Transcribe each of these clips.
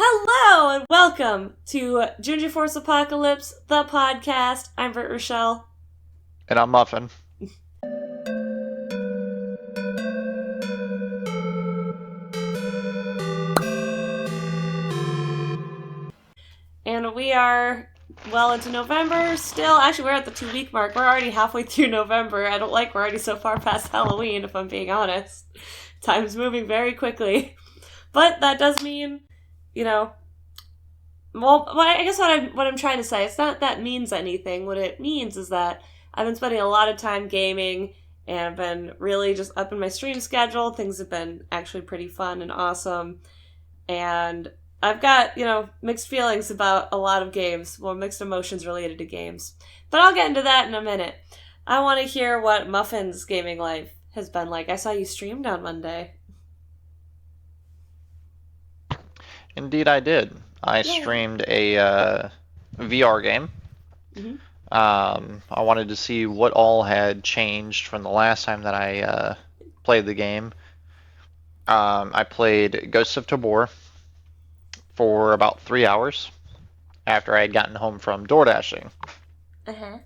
Hello and welcome to Ginger Force Apocalypse, the podcast. I'm Britt Rochelle. And I'm Muffin. And we are well into November still. Actually, we're at the 2-week mark. We're already halfway through November. I don't like we're already so far past Halloween, if I'm being honest. Time's moving very quickly. But that does mean, I guess what I'm trying to say, it's not that means anything. What it means is that I've been spending a lot of time gaming, and I've been really just up in my stream schedule. Things have been actually pretty fun and awesome. And I've got, mixed feelings about a lot of games. Well, mixed emotions related to games. But I'll get into that in a minute. I want to hear what Muffin's gaming life has been like. I saw you streamed on Monday. Indeed, I did. I streamed a VR game. Mm-hmm. I wanted to see what all had changed from the last time that I played the game. I played Ghosts of Tabor for about 3 hours after I had gotten home from door dashing. Uh-huh.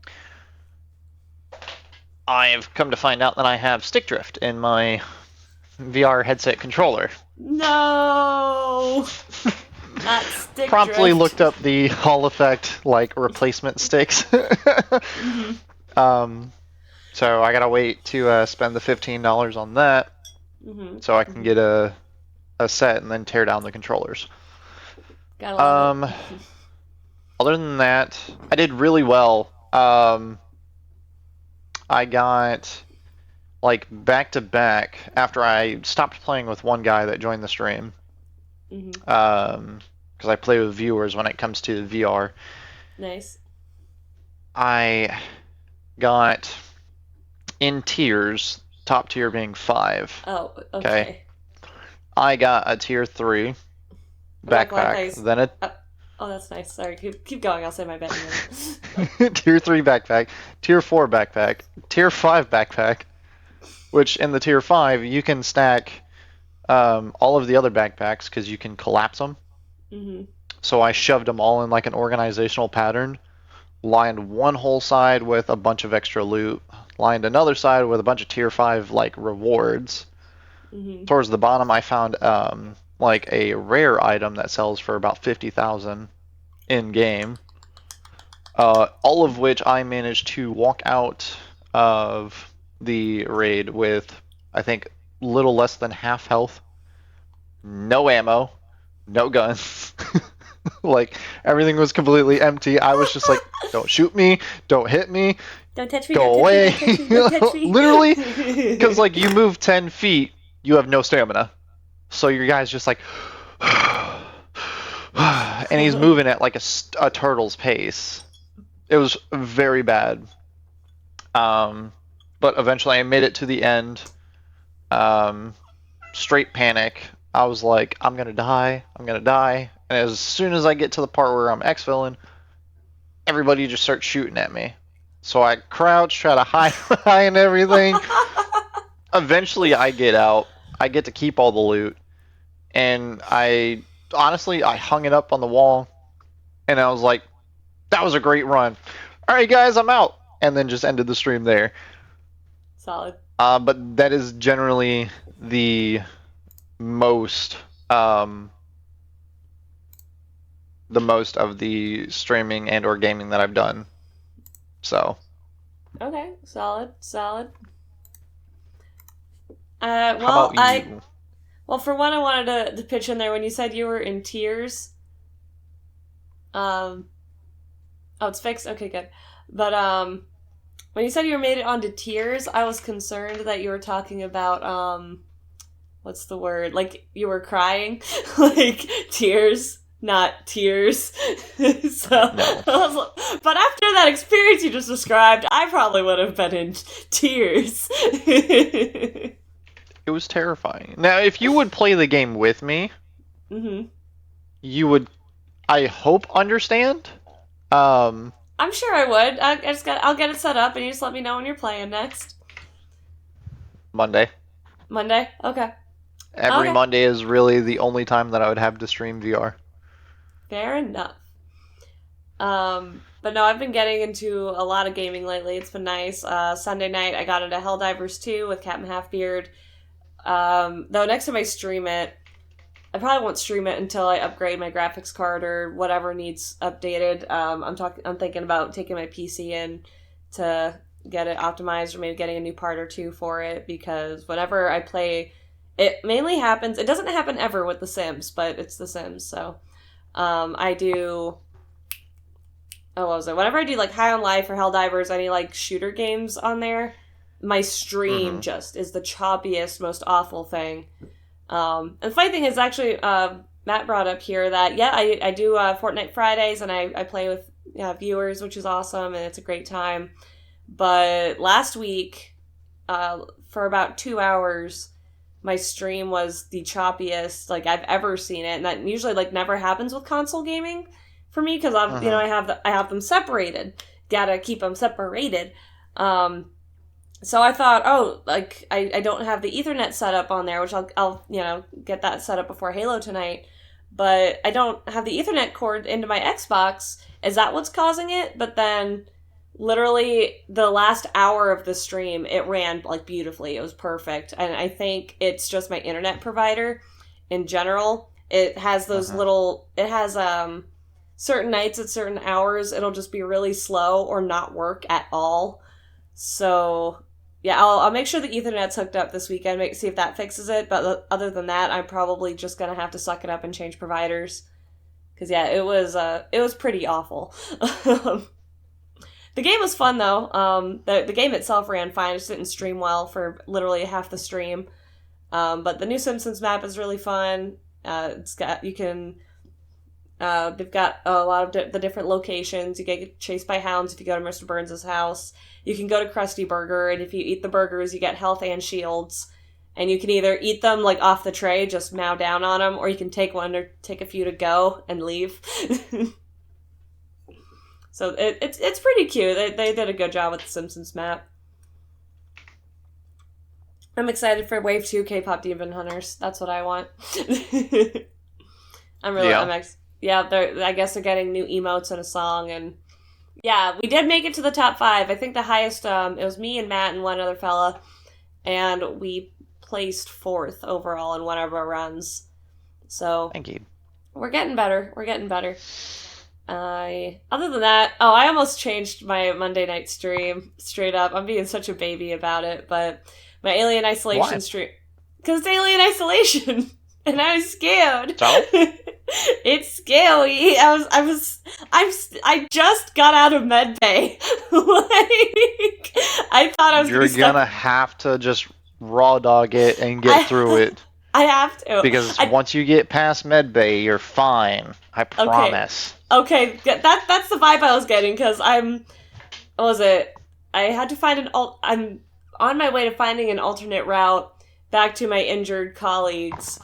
I've come to find out that I have stick drift in my VR headset controller. No! Not stick Promptly drift. looked up the Hall effect replacement sticks. Mm-hmm. So I gotta wait to spend the $15 on that, so I can get a set and then tear down the controllers. Gotta love it. Other than that, I did really well. I got back to back after I stopped playing with one guy that joined the stream. Because I play with viewers when it comes to VR. Nice. I got in tiers, top tier being 5. Oh, okay. I got a tier 3 backpack, then a oh, that's nice. Sorry, keep going. I'll say my bet in a minute. tier 3 backpack, tier 4 backpack, tier 5 backpack, which in the tier 5 you can stack all of the other backpacks because you can collapse them. Mm-hmm. So I shoved them all in like an organizational pattern, lined one whole side with a bunch of extra loot, lined another side with a bunch of tier 5 rewards. Mm-hmm. Towards the bottom I found a rare item that sells for about 50,000 in game. All of which I managed to walk out of the raid with, I think, little less than half health, no ammo, no guns. Everything was completely empty. I was just like, don't shoot me, don't hit me, don't touch me, go away. Don't touch me. Literally, because you move 10 feet, you have no stamina, so your guy's just like and he's moving at a turtle's pace. It was very bad. But eventually I made it to the end. Straight panic. I was like, I'm gonna die. And as soon as I get to the part where I'm exfilling, everybody just starts shooting at me. So I crouch, try to hide behind everything. Eventually I get out. I get to keep all the loot. And I hung it up on the wall. And I was like, that was a great run. Alright guys, I'm out. And then just ended the stream there. Solid. But that is generally the most of the streaming and or gaming that I've done. So. Okay, solid. How about you? Well, for one, I wanted to pitch in there when you said you were in tiers. Oh, it's fixed? Okay, good. But, when you said you made it onto tiers, I was concerned that you were talking about, what's the word? You were crying? Tears, not tears. So, No. But after that experience you just described, I probably would have been in tears. It was terrifying. Now, if you would play the game with me, you would, I hope, understand. I'm sure I would. I'll get it set up, and you just let me know when you're playing next. Monday. Monday? Okay. Every Monday is really the only time that I would have to stream VR. Fair enough. But no, I've been getting into a lot of gaming lately. It's been nice. Sunday night, I got into Helldivers 2 with Captain Halfbeard. Though next time I stream it, I probably won't stream it until I upgrade my graphics card or whatever needs updated. I'm thinking about taking my PC in to get it optimized, or maybe getting a new part or two for it, because whenever I play, it mainly happens. It doesn't happen ever with The Sims, but it's The Sims, so I do. Oh, what was it? Whenever I do like High on Life or Helldivers, any like shooter games on there, my stream just is the choppiest, most awful thing. And the funny thing is, actually, Matt brought up here that, yeah, I do Fortnite Fridays, and I play with viewers, which is awesome, and it's a great time. But last week, for about 2 hours, my stream was the choppiest like I've ever seen it, and that usually like never happens with console gaming for me, because I have them separated. Gotta keep them separated. So I thought, I don't have the Ethernet set up on there, which I'll get that set up before Halo tonight. But I don't have the Ethernet cord into my Xbox. Is that what's causing it? But then, literally, the last hour of the stream, it ran like beautifully. It was perfect, and I think it's just my internet provider in general. It has those certain nights at certain hours, it'll just be really slow or not work at all. So, yeah, I'll make sure the Ethernet's hooked up this weekend, see if that fixes it. But other than that, I'm probably just going to have to suck it up and change providers. Because, yeah, it was pretty awful. The game was fun, though. The game itself ran fine. It just didn't stream well for literally half the stream. But the new Simpsons map is really fun. They've got a lot of the different locations. You get chased by hounds if you go to Mr. Burns' house. You can go to Krusty Burger, and if you eat the burgers, you get health and shields. And you can either eat them like off the tray, just mow down on them, or you can take one or take a few to go and leave. So it's pretty cute. They did a good job with the Simpsons map. I'm excited for Wave 2 K-pop Demon Hunters. That's what I want. I guess they're getting new emotes and a song, and yeah, we did make it to the top 5. I think the highest, it was me and Matt and one other fella, and we placed 4th overall in one of our runs. So thank you. We're getting better. Other than that, I almost changed my Monday night stream straight up. I'm being such a baby about it, but my Alien Isolation stream, because it's Alien Isolation. And I was scared. So? It's scary. I just got out of med bay. I thought I was. You're gonna have to just raw dog it and get through it. I have to. Because once you get past med bay, you're fine. I promise. Okay, that's the vibe I was getting, because I had to find I'm on my way to finding an alternate route back to my injured colleagues,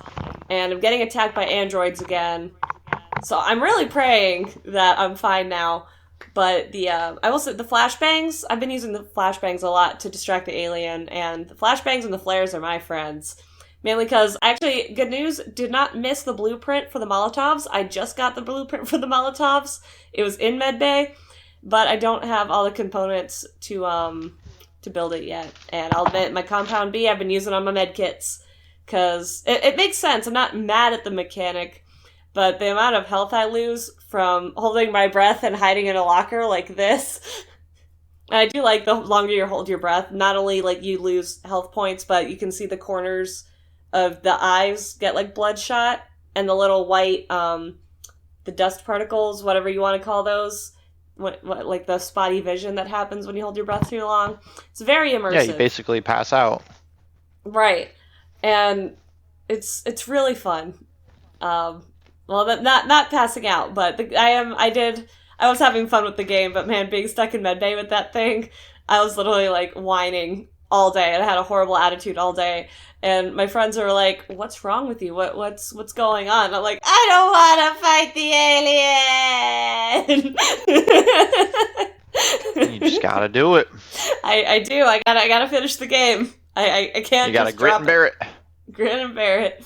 and I'm getting attacked by androids again. So I'm really praying that I'm fine now. But I will say the flashbangs, I've been using the flashbangs a lot to distract the alien, and the flashbangs and the flares are my friends. Mainly because, actually, good news, did not miss the blueprint for the Molotovs. I just got the blueprint for the Molotovs. It was in medbay, but I don't have all the components to build it yet. And I'll admit, my Compound B, I've been using on my medkits, because it makes sense. I'm not mad at the mechanic, but the amount of health I lose from holding my breath and hiding in a locker like this, and I do like the longer you hold your breath, not only like you lose health points, but you can see the corners of the eyes get like bloodshot, and the little white, the dust particles, whatever you want to call those, what like the spotty vision that happens when you hold your breath too long. It's very immersive. Yeah, you basically pass out. Right, and it's really fun. Well, not passing out, but I was having fun with the game, but man, being stuck in medbay with that thing, I was literally like whining all day, and I had a horrible attitude all day. And my friends are like, "What's wrong with you? What's going on?" I'm like, "I don't want to fight the alien." You just gotta do it. I do. I gotta finish the game. I can't. You gotta just grit and bear it. Grit and bear it.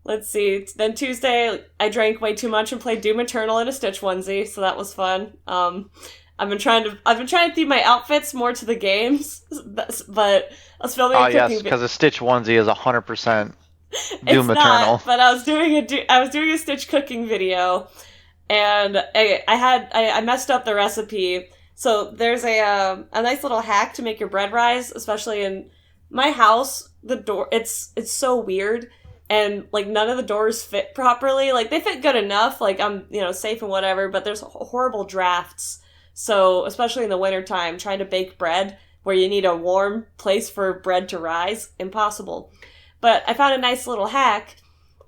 Let's see. Then Tuesday, I drank way too much and played Doom Eternal in a Stitch onesie, so that was fun. I've been trying to theme my outfits more to the games, but I was filming a cooking yes, because a Stitch onesie is 100% Doom It's Eternal. not, but I was doing a Stitch cooking video, and I messed up the recipe. So there's a nice little hack to make your bread rise, especially in my house. The door it's so weird, and like none of the doors fit properly. Like they fit good enough, like I'm safe and whatever, but there's horrible drafts. So especially in the wintertime, trying to bake bread where you need a warm place for bread to rise, impossible. But I found a nice little hack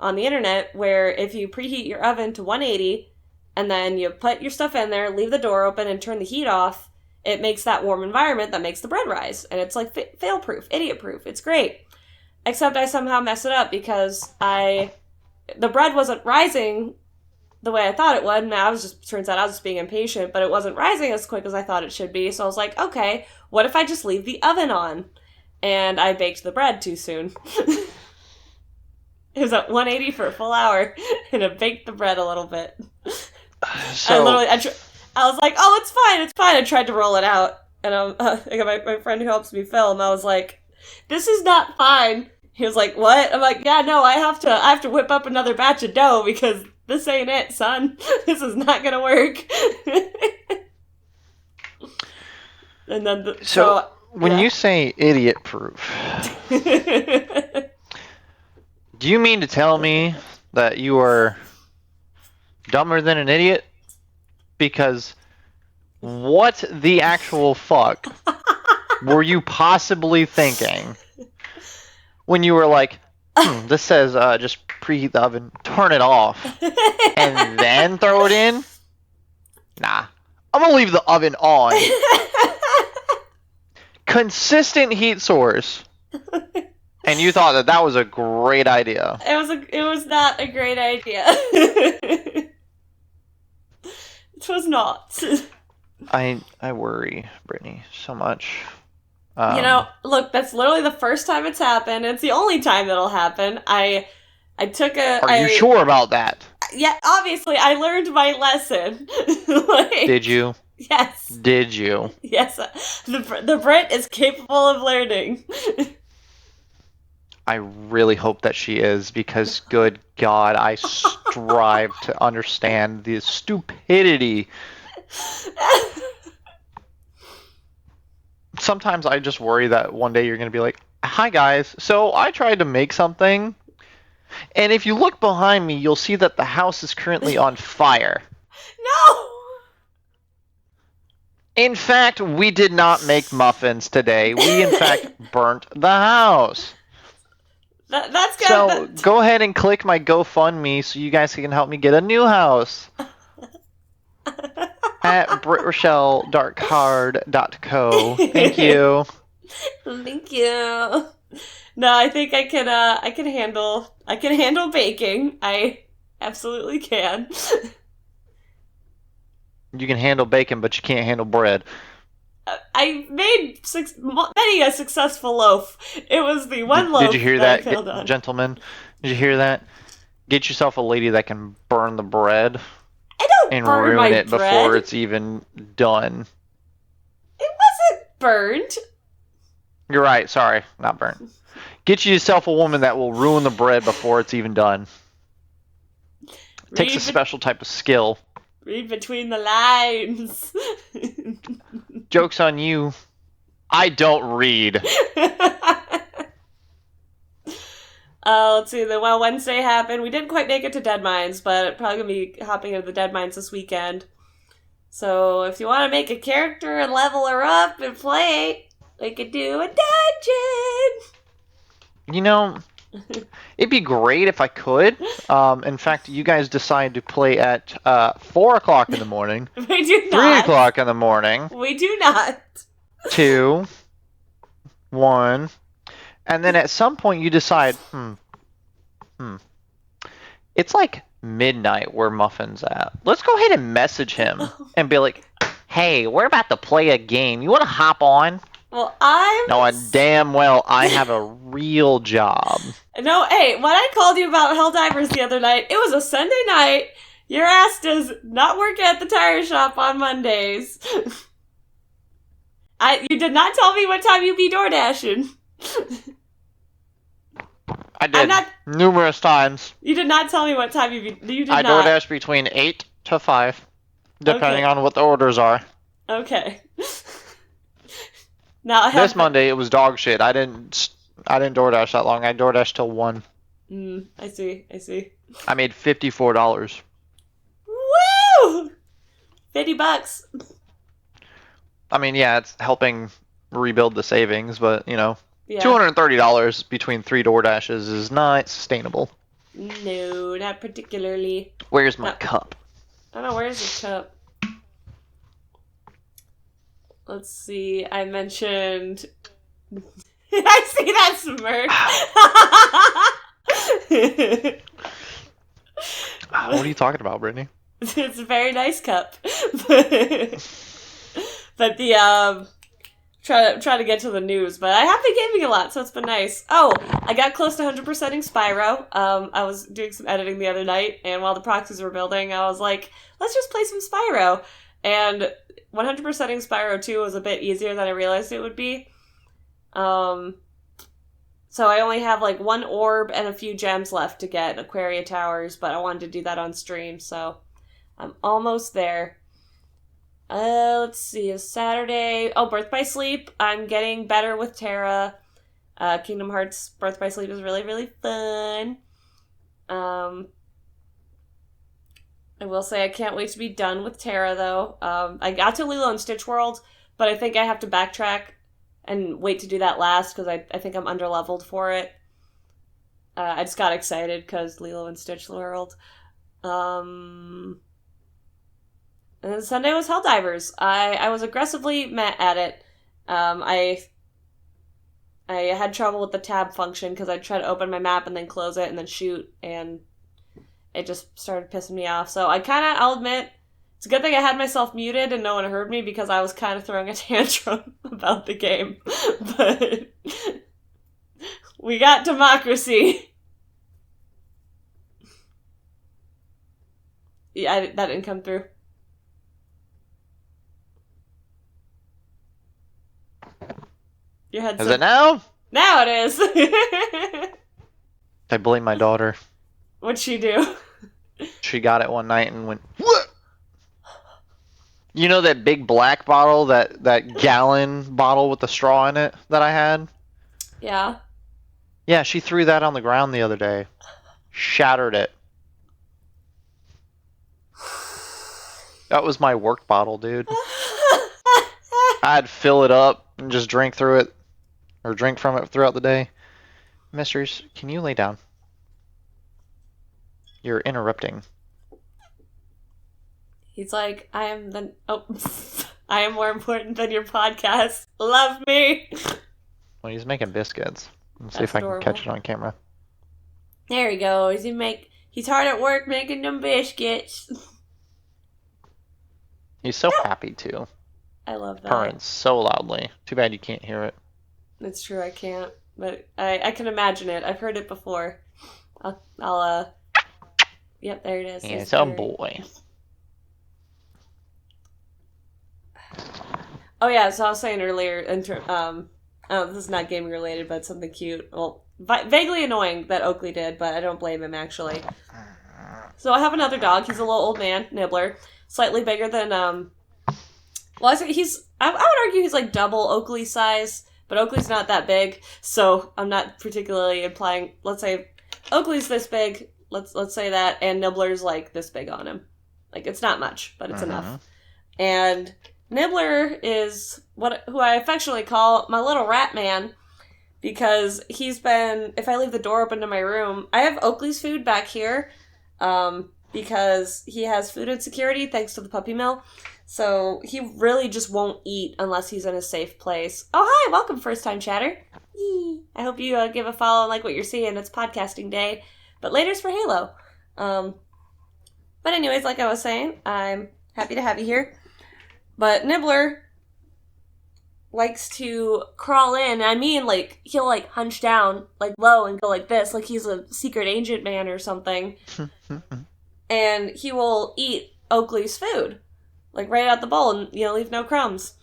on the internet where if you preheat your oven to 180 and then you put your stuff in there, leave the door open and turn the heat off, it makes that warm environment that makes the bread rise. And it's like fail-proof, idiot-proof. It's great. Except I somehow messed it up because the bread wasn't rising the way I thought it would. And turns out I was just being impatient, but it wasn't rising as quick as I thought it should be. So I was like, okay, what if I just leave the oven on? And I baked the bread too soon. It was at 180 for a full hour, and I baked the bread a little bit. So I was like, oh, it's fine. I tried to roll it out, and I got my friend who helps me film. I was like, this is not fine. He was like, what? I'm like, yeah, no, I have to whip up another batch of dough because this ain't it, son. This is not gonna work. And then when you say idiot proof, do you mean to tell me that you are dumber than an idiot? Because what the actual fuck were you possibly thinking when you were like, this says just preheat the oven, turn it off, and then throw it in? Nah. I'm gonna leave the oven on. Consistent heat source. And you thought that was a great idea. It was not a great idea. It was not. I worry, Brittany, so much. Look, that's literally the first time it's happened. It's the only time it'll happen. I took a... Are you sure about that? Yeah, obviously, I learned my lesson. Did you? Yes. Did you? Yes. The Brit is capable of learning. I really hope that she is, because good God, I strive to understand the stupidity. Sometimes I just worry that one day you're going to be like, hi guys, so I tried to make something, and if you look behind me, you'll see that the house is currently on fire. No! In fact, we did not make muffins today. We, in fact, burnt the house. That's good. So go ahead and click my GoFundMe so you guys can help me get a new house. At BritRochelleDarkHard.co. Thank you. Thank you. No, I think I can handle baking. I absolutely can. You can handle bacon, but you can't handle bread. I made many a successful loaf. It was the one loaf. Did you hear that that, gentlemen? Did you hear that? Get yourself a lady that can burn the bread. I don't and burn ruin my it bread. Before it's even done. It wasn't burned. You're right. Sorry, not burnt. Get yourself a woman that will ruin the bread before it's even done. It takes a special type of skill. Read between the lines. Joke's on you. I don't read. Let's see. Then while Wednesday happened, we didn't quite make it to Dead Mines, but probably gonna be hopping into the Dead Mines this weekend. So if you want to make a character and level her up and play, we could do a dungeon. You know, it'd be great if I could. In fact, you guys decide to play at 4 o'clock in the morning. We do 3 not. o'clock in the morning. We do not. 2, 1, and then at some point you decide, it's like midnight where Muffin's at. Let's go ahead and message him and be like, hey, we're about to play a game. You want to hop on? Well, I'm... No, damn well I have a real job. No, hey, when I called you about Helldivers the other night, it was a Sunday night. Your ass does not work at the tire shop on Mondays. You did not tell me what time you'd be door dashing. I did. Numerous times. You did not tell me what time you did I not. DoorDash between 8 to 5, depending on what the orders are. Okay. Now this Monday it was dog shit. I didn't DoorDash that long. I DoorDashed till 1. I see. I made $54. Woo! $50. I mean, yeah, it's helping rebuild the savings, but yeah. $230 between 3 DoorDashes is not sustainable. No, not particularly. Where's my cup? I don't know, where's the cup? Let's see, I mentioned... I see that smirk! What are you talking about, Brittany? It's a very nice cup. But the, try to get to the news, but I have been gaming a lot, so it's been nice. Oh, I got close to 100%ing Spyro. I was doing some editing the other night, and while the proxies were building, I was like, let's just play some Spyro. And 100%ing Spyro 2 was a bit easier than I realized it would be. So I only have like 1 orb and a few gems left to get Aquaria Towers, but I wanted to do that on stream, so I'm almost there. Let's see, it's Saturday. Oh, Birth by Sleep. I'm getting better with Terra. Kingdom Hearts Birth by Sleep is really, really fun. I will say I can't wait to be done with Terra, though. I got to Lilo and Stitch World, but I think I have to backtrack and wait to do that last, because I think I'm underleveled for it. I just got excited because Lilo and Stitch World. And then Sunday was Helldivers. I was aggressively met at it. I had trouble with the tab function because I'd try to open my map and then close it and then shoot, and it just started pissing me off. So I'll admit, it's a good thing I had myself muted and no one heard me, because I was kind of throwing a tantrum about the game. But we got democracy. Yeah, that didn't come through. Your headset. Is it now? Now it is. I blame my daughter. What'd she do? She got it one night and went, "What?" You know that big black bottle, that gallon bottle with the straw in it that I had? Yeah. Yeah, she threw that on the ground the other day. Shattered it. That was my work bottle, dude. I'd fill it up and just drink through it, or drink from it throughout the day. Mysteries, can you lay down? You're interrupting. He's like, I am more important than your podcast. Love me. Well, he's making biscuits. Let's see That's if I adorable. can catch it on camera. There he goes. He's hard at work making them biscuits. He's so happy too. I love that. Purring so loudly. Too bad you can't hear it. It's true, I can't. But I can imagine it. I've heard it before. Yep, there it is. He's a boy. Oh yeah, so I was saying earlier, this is not gaming related, but something cute. Well, vaguely annoying that Oakley did, but I don't blame him, actually. So I have another dog. He's a little old man, Nibbler. Slightly bigger than, well, I would argue he's like double Oakley's size, but Oakley's not that big, so I'm not particularly implying, let's say, Oakley's this big, let's say that, and Nibbler's like this big on him. Like, it's not much, but it's enough. And Nibbler is who I affectionately call my little rat man, because he's been, if I leave the door open to my room, I have Oakley's food back here, because he has food insecurity thanks to the puppy mill. So he really just won't eat unless he's in a safe place. Oh, hi! Welcome, first-time chatter. Yee. I hope you give a follow and like what you're seeing. It's podcasting day. But later's for Halo. But anyways, like I was saying, I'm happy to have you here. But Nibbler, likes to crawl in. I mean, like, he'll, like, hunch down, like, low and go like this, like he's a secret agent man or something. And he will eat Oakley's food, like, right out the bowl and, leave no crumbs.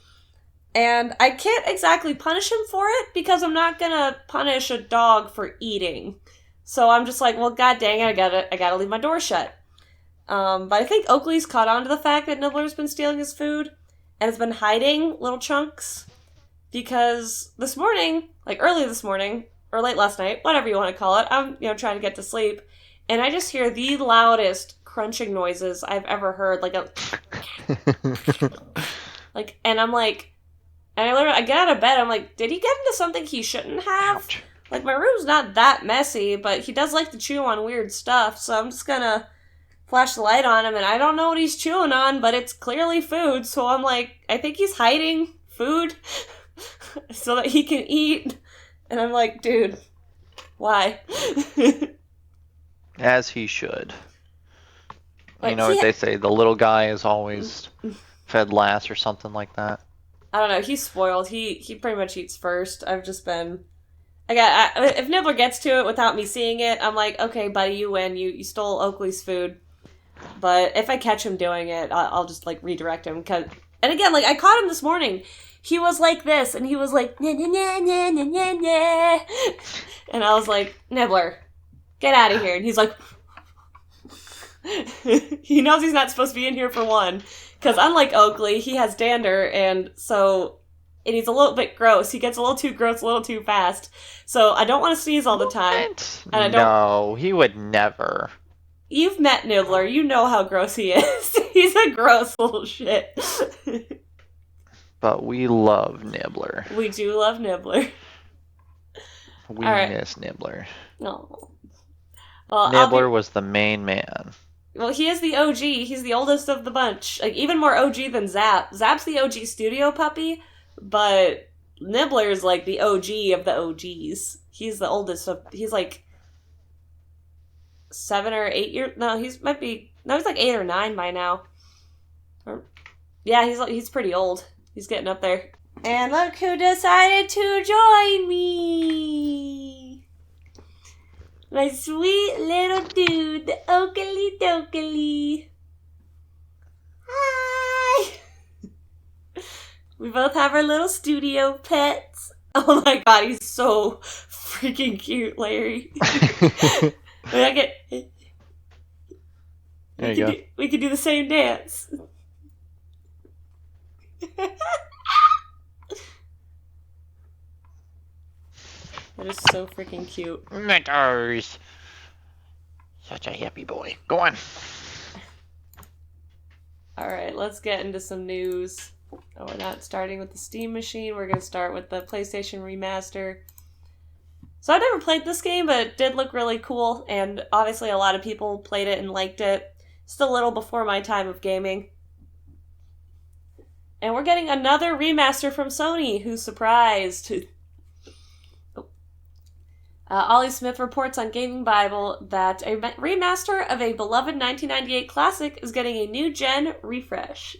And I can't exactly punish him for it because I'm not gonna punish a dog for eating. So I'm just like, well, god dang it, I gotta leave my door shut. But I think Oakley's caught on to the fact that Nibbler's been stealing his food and has been hiding little chunks. Because this morning, like early this morning, or late last night, whatever you want to call it, I'm, trying to get to sleep, and I just hear the loudest crunching noises I've ever heard, like a... like, and I'm like... And I get out of bed, I'm like, did he get into something he shouldn't have? Ouch. Like, my room's not that messy, but he does like to chew on weird stuff, so I'm just gonna flash the light on him, and I don't know what he's chewing on, but it's clearly food, so I'm like, I think he's hiding food so that he can eat. And I'm like, dude, why? As he should. Like, you know what they say, the little guy is always fed last or something like that. I don't know, he's spoiled. He pretty much eats first. I've just been... if Nibbler gets to it without me seeing it, I'm like, okay, buddy, you win. You stole Oakley's food. But if I catch him doing it, I'll just, like, redirect him. And again, like, I caught him this morning. He was like this, and he was like, nah, nah, nah, nah, nah, nah, nah. And I was like, Nibbler, get out of here. And he's like... he knows he's not supposed to be in here for one. Because unlike Oakley, he has dander, and he's a little bit gross. He gets a little too gross a little too fast. So I don't want to sneeze all the time. What? And I don't... No, he would never. You've met Nibbler. You know how gross he is. He's a gross little shit. But we love Nibbler. We do love Nibbler. We miss Nibbler. No. Well, Nibbler was the main man. Well, he is the OG. He's the oldest of the bunch. Like, even more OG than Zap. Zap's the OG studio puppy, but Nibbler's like the OG of the OGs. He's the oldest of... He's like 7 or 8 years... No, he's like 8 or 9 by now. Yeah, he's pretty old. He's getting up there. And look who decided to join me! My sweet little dude, the Oakley Dokley. Hi! We both have our little studio pets. Oh my god, he's so freaking cute, Larry. We could do the same dance. That is so freaking cute. Mentors. Such a happy boy. Go on. Alright, let's get into some news. Oh, we're not starting with the Steam machine. We're going to start with the PlayStation Remaster. So I've never played this game, but it did look really cool, and obviously a lot of people played it and liked it. Still a little before my time of gaming. And we're getting another remaster from Sony, who's surprised. Ollie Smith reports on Gaming Bible that a remaster of a beloved 1998 classic is getting a new-gen refresh.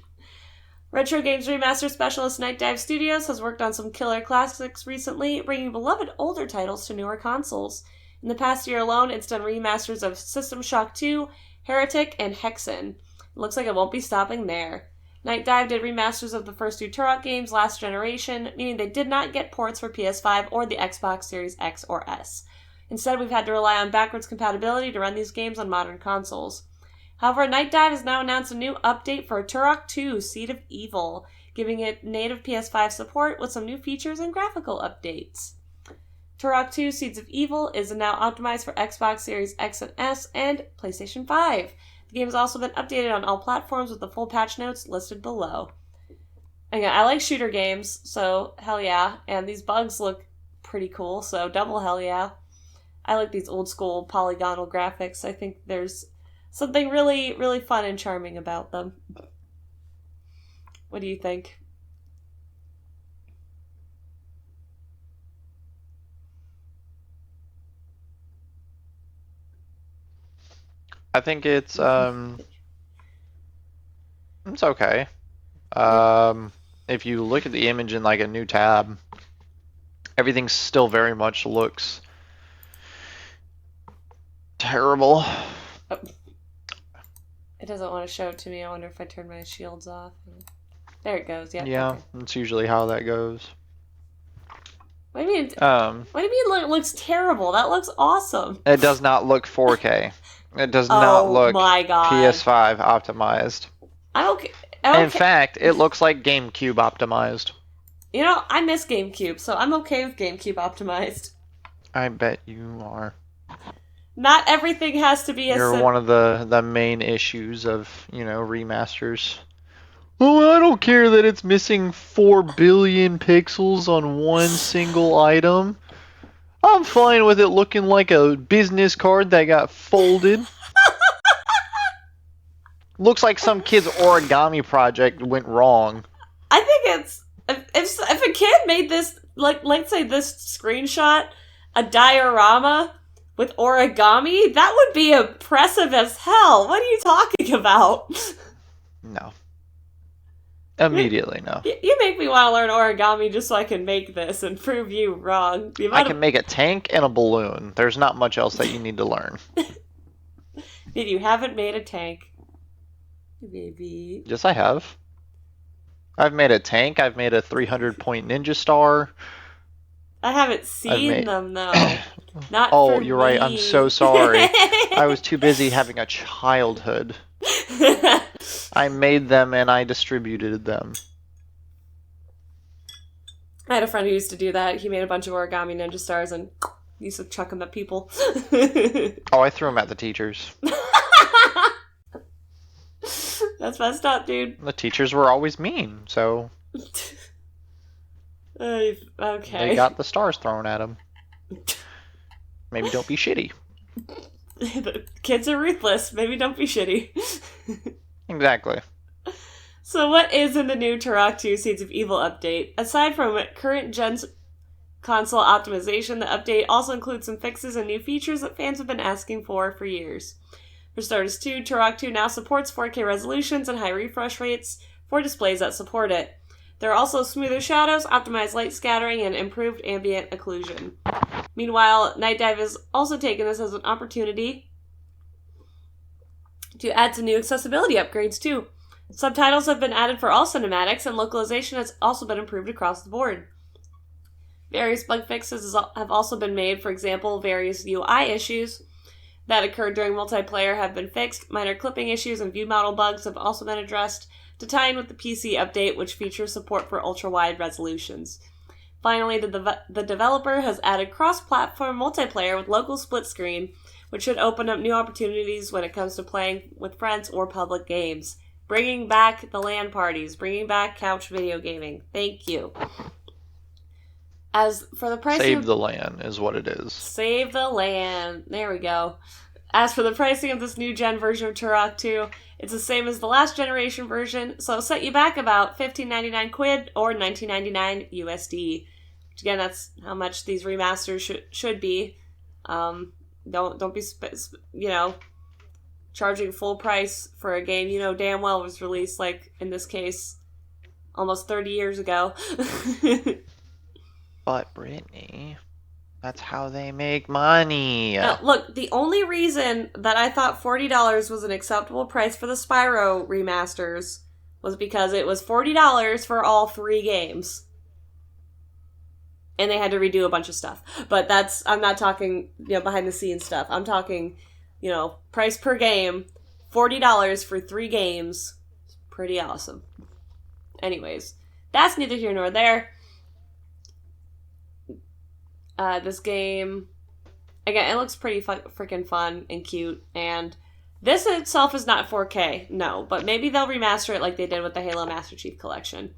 Retro Games Remaster specialist Night Dive Studios has worked on some killer classics recently, bringing beloved older titles to newer consoles. In the past year alone, it's done remasters of System Shock 2, Heretic, and Hexen. It looks like it won't be stopping there. Night Dive did remasters of the first two Turok games last generation, meaning they did not get ports for PS5 or the Xbox Series X or S. Instead, we've had to rely on backwards compatibility to run these games on modern consoles. However, Night Dive has now announced a new update for Turok 2, Seed of Evil, giving it native PS5 support with some new features and graphical updates. Turok 2, Seeds of Evil is now optimized for Xbox Series X and S and PlayStation 5. The game has also been updated on all platforms with the full patch notes listed below. Again, I like shooter games, so hell yeah. And these bugs look pretty cool, so double hell yeah. I like these old school polygonal graphics. I think there's something really, really fun and charming about them. What do you think? I think it's okay. if you look at the image in like a new tab, everything still very much looks terrible. Oh. It doesn't want to show it to me. I wonder if I turn my shields off. There it goes. Yep, Yeah, okay. that's usually how that goes. What do you mean? What do you mean it looks terrible? That looks awesome. It does not look 4K. It does not Oh look my God. PS5 optimized. I'm okay. I'm In okay. fact, it looks like GameCube optimized. You know, I miss GameCube, so I'm okay with GameCube optimized. I bet you are. Not everything has to be You're one of the main issues of, remasters. Oh, I don't care that it's missing 4 billion pixels on one single item. I'm fine with it looking like a business card that got folded. Looks like some kid's origami project went wrong. I think it's if a kid made this, like say this screenshot a diorama with origami, that would be impressive as hell. What are you talking about? No. Immediately, no. You make me want to learn origami just so I can make this and prove you wrong. I can make a tank and a balloon. There's not much else that you need to learn. You haven't made a tank. Maybe. Yes, I have. I've made a tank. I've made a 300-point ninja star. I haven't seen them, though. Not Oh, for you're me. right. I'm so sorry. I was too busy having a childhood. I made them and I distributed them. I had a friend who used to do that. He made a bunch of origami ninja stars and used to chuck them at people. Oh, I threw them at the teachers. That's messed up, dude. The teachers were always mean, so Okay. they got the stars thrown at them. Maybe don't be shitty. The kids are ruthless. Maybe don't be shitty. Exactly. So what is in the new Turok 2 Seeds of Evil update? Aside from current gen's console optimization, the update also includes some fixes and new features that fans have been asking for years. For starters, Turok 2 now supports 4K resolutions and high refresh rates for displays that support it. There are also smoother shadows, optimized light scattering, and improved ambient occlusion. Meanwhile, Night Dive has also taken this as an opportunity to add some new accessibility upgrades too. Subtitles have been added for all cinematics, and localization has also been improved across the board. Various bug fixes have also been made. For example, various UI issues that occurred during multiplayer have been fixed. Minor clipping issues and view model bugs have also been addressed to tie in with the PC update, which features support for ultra-wide resolutions. Finally, the developer has added cross-platform multiplayer with local split screen, which should open up new opportunities when it comes to playing with friends or public games. Bringing back the LAN parties, bringing back couch video gaming. Thank you. As for the pricing... Save the LAN is what it is. Save the LAN. There we go. As for the pricing of this new gen version of Turok 2, it's the same as the last generation version, so it'll set you back about $15.99 quid or $19.99 USD. Which again, that's how much these remasters should be. Don't be charging full price for a game you know damn well was released, like in this case, almost 30 years ago. But Brittany, that's how they make money. Look, the only reason that I thought $40 was an acceptable price for the Spyro remasters was because it was $40 for all 3 games. And they had to redo a bunch of stuff. But I'm not talking, behind the scenes stuff. I'm talking, price per game, $40 for 3 games. Pretty awesome. Anyways, that's neither here nor there. This game, again, it looks pretty freaking fun and cute, and this itself is not 4K, no, but maybe they'll remaster it like they did with the Halo Master Chief Collection,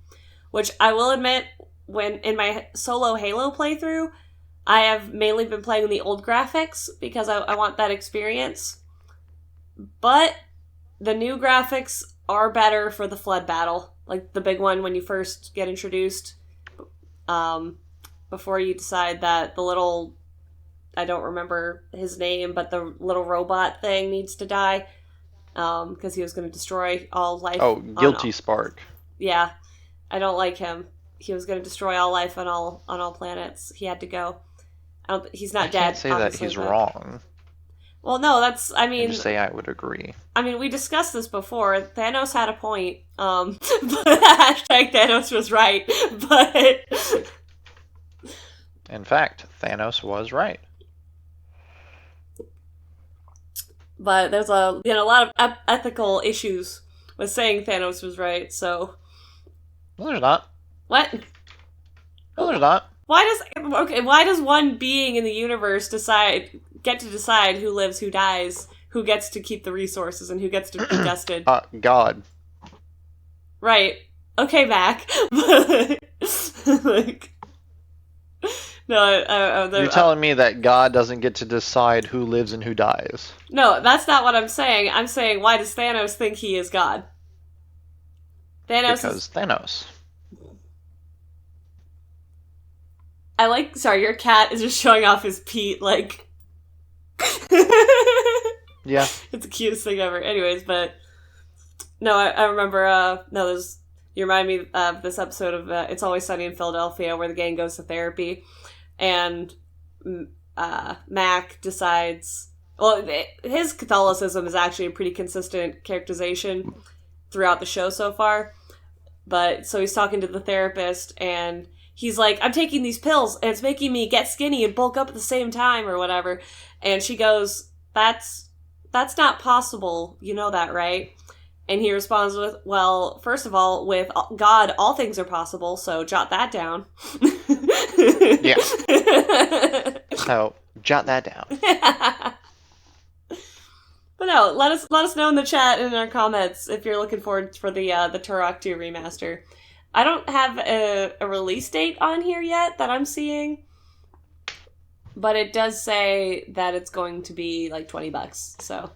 which I will admit, when in my solo Halo playthrough, I have mainly been playing the old graphics because I want that experience, but the new graphics are better for the Flood battle, like the big one when you first get introduced, before you decide that the little, I don't remember his name, but the little robot thing needs to die, because he was going to destroy all life. Oh, Guilty Spark. Yeah. I don't like him. He was going to destroy all life on all planets. He had to go. He's not dead. I can't say that he's wrong. Well, no, I mean... I just say I would agree. I mean, we discussed this before. Thanos had a point. But hashtag Thanos was right. But... In fact, Thanos was right. But there's a lot of ethical issues with saying Thanos was right, so... No, there's not. What? No, there's not. Why does one being in the universe get to decide who lives, who dies, who gets to keep the resources, and who gets to be dusted? God. Right. Okay, Mac. Like... No, you're telling me that God doesn't get to decide who lives and who dies? No, that's not what I'm saying. I'm saying, why does Thanos think he is God? Thanos. Sorry, your cat is just showing off his Pete, like... Yeah. It's the cutest thing ever. Anyways, but... No, I remember, you remind me of this episode of It's Always Sunny in Philadelphia, where the gang goes to therapy, and Mac decides... Well, his Catholicism is actually a pretty consistent characterization throughout the show so far. But, so he's talking to the therapist, and he's like, I'm taking these pills, and it's making me get skinny and bulk up at the same time, or whatever. And she goes, that's not possible. You know that, right? And he responds with, well, first of all, with God, all things are possible, so jot that down. Yeah. So, jot that down. But no, let us know in the chat and in our comments if you're looking forward for the Turok 2 remaster. I don't have a release date on here yet that I'm seeing, but it does say that it's going to be like $20. So,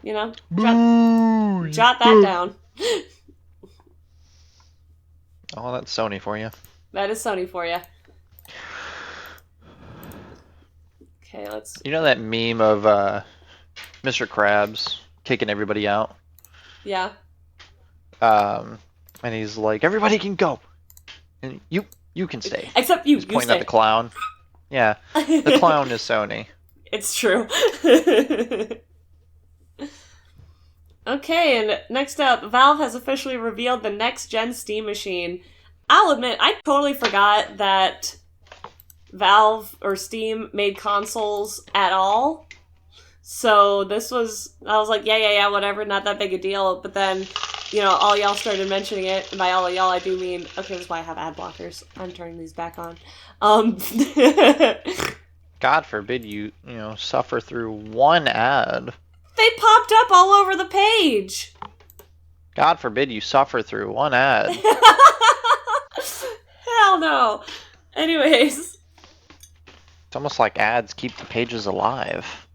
jot that down. Oh, that's Sony for you. That is Sony for you. Okay, let's... You know that meme of Mr. Krabs kicking everybody out? Yeah. And he's like, everybody can go. And you can stay. Except you. He's pointing at the clown. Yeah. The clown is Sony. It's true. Okay, and next up, Valve has officially revealed the next-gen Steam machine. I'll admit, I totally forgot that Valve or Steam made consoles at all. So I was like, yeah, whatever, not that big a deal. But then, all y'all started mentioning it. And by all of y'all, I do mean, okay, that's why I have ad blockers. I'm turning these back on. God forbid you suffer through one ad. They popped up all over the page. God forbid you suffer through one ad. Hell no. Anyways. It's almost like ads keep the pages alive.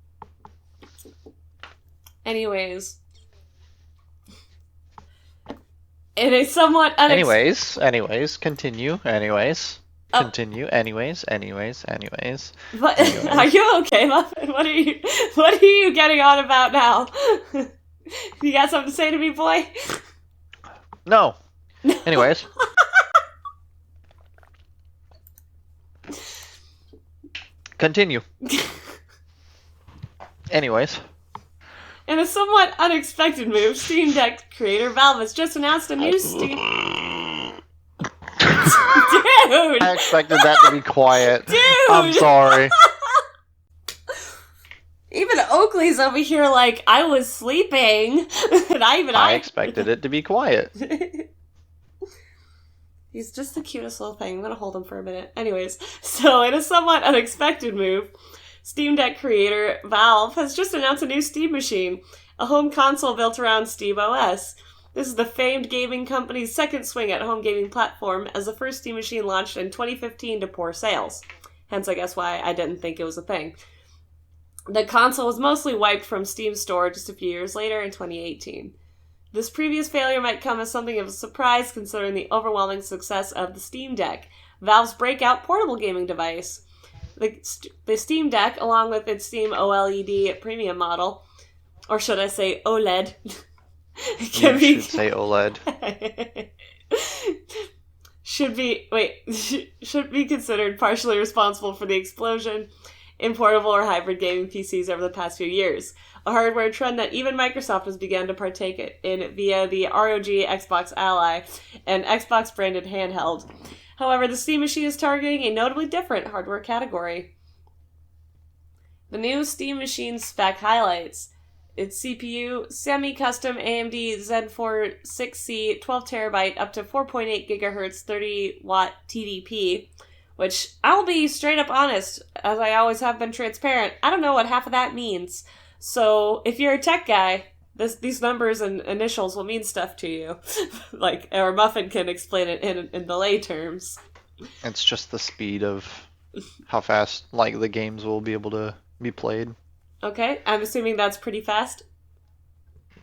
Anyways. It is somewhat Anyways, continue. Continue. Anyways. What? Are you okay, Muffin? What are you getting on about now? You got something to say to me, boy? No. Anyways. Continue. Anyways. In a somewhat unexpected move, Steam Deck creator Valve has just announced a new Steam... Dude! I expected that to be quiet. Dude! I'm sorry. Even Oakley's over here like, I was sleeping. And I expected it to be quiet. He's just the cutest little thing. I'm gonna hold him for a minute. Anyways, so in a somewhat unexpected move, Steam Deck creator Valve has just announced a new Steam machine, a home console built around Steam OS. This is the famed gaming company's second swing at home gaming platform, as the first Steam machine launched in 2015 to poor sales. Hence, I guess why I didn't think it was a thing. The console was mostly wiped from Steam Store just a few years later in 2018. This previous failure might come as something of a surprise considering the overwhelming success of the Steam Deck, Valve's breakout portable gaming device. The Steam Deck, along with its Steam OLED premium model, or should I say OLED, Can You be should say OLED. should be considered partially responsible for the explosion in portable or hybrid gaming PCs over the past few years, a hardware trend that even Microsoft has begun to partake in via the ROG Xbox Ally and Xbox-branded handheld. However, the Steam Machine is targeting a notably different hardware category. The new Steam Machine spec highlights its CPU, semi-custom AMD Zen 4 6C 12TB up to 4.8 GHz 30-watt TDP, which I'll be straight up honest, as I always have been transparent, I don't know what half of that means. So if you're a tech guy, these numbers and initials will mean stuff to you. Or Muffin can explain it in the lay terms. It's just the speed of how fast the games will be able to be played. Okay, I'm assuming that's pretty fast.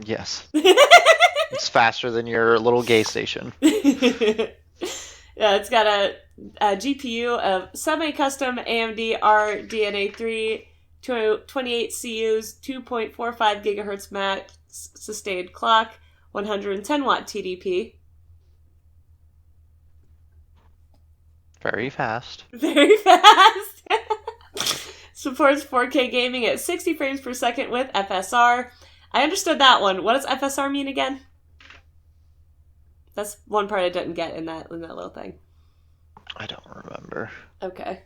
Yes. It's faster than your little gay station. Yeah, it's got a GPU of semi-custom AMD RDNA 3, 28 CUs, 2.45 GHz max sustained clock, 110 watt TDP. Very fast. Very fast. Supports 4K gaming at 60 frames per second with FSR. I understood that one. What does FSR mean again? That's one part I didn't get in that little thing. I don't remember. Okay.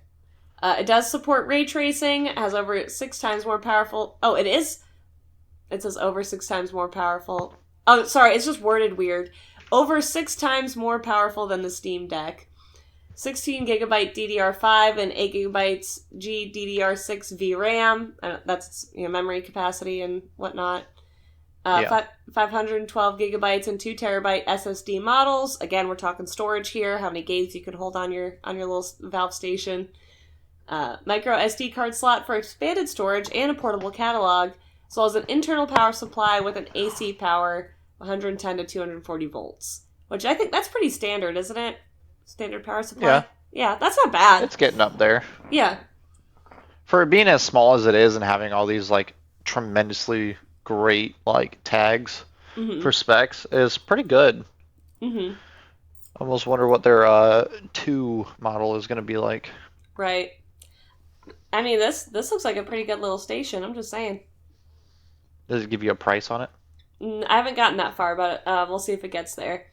It does support ray tracing. It has over 6 times more powerful. Oh, it is? It says over 6 times more powerful. Oh, sorry. It's just worded weird. Over 6 times more powerful than the Steam Deck. 16 gigabyte DDR5 and 8 gigabytes GDDR6 VRAM. That's memory capacity and whatnot. 512 gigabytes and 2 terabyte SSD models. Again, we're talking storage here. How many games you could hold on your little Valve station. Micro SD card slot for expanded storage and a portable catalog, as well as an internal power supply with an AC power 110 to 240 volts. Which I think that's pretty standard, isn't it? Standard power supply? Yeah. Yeah, that's not bad. It's getting up there. Yeah. For it being as small as it is and having all these tremendously great tags for specs is pretty good. I almost wonder what their 2 model is going to be like. Right. I mean, this looks like a pretty good little station. I'm just saying. Does it give you a price on it? I haven't gotten that far, but we'll see if it gets there.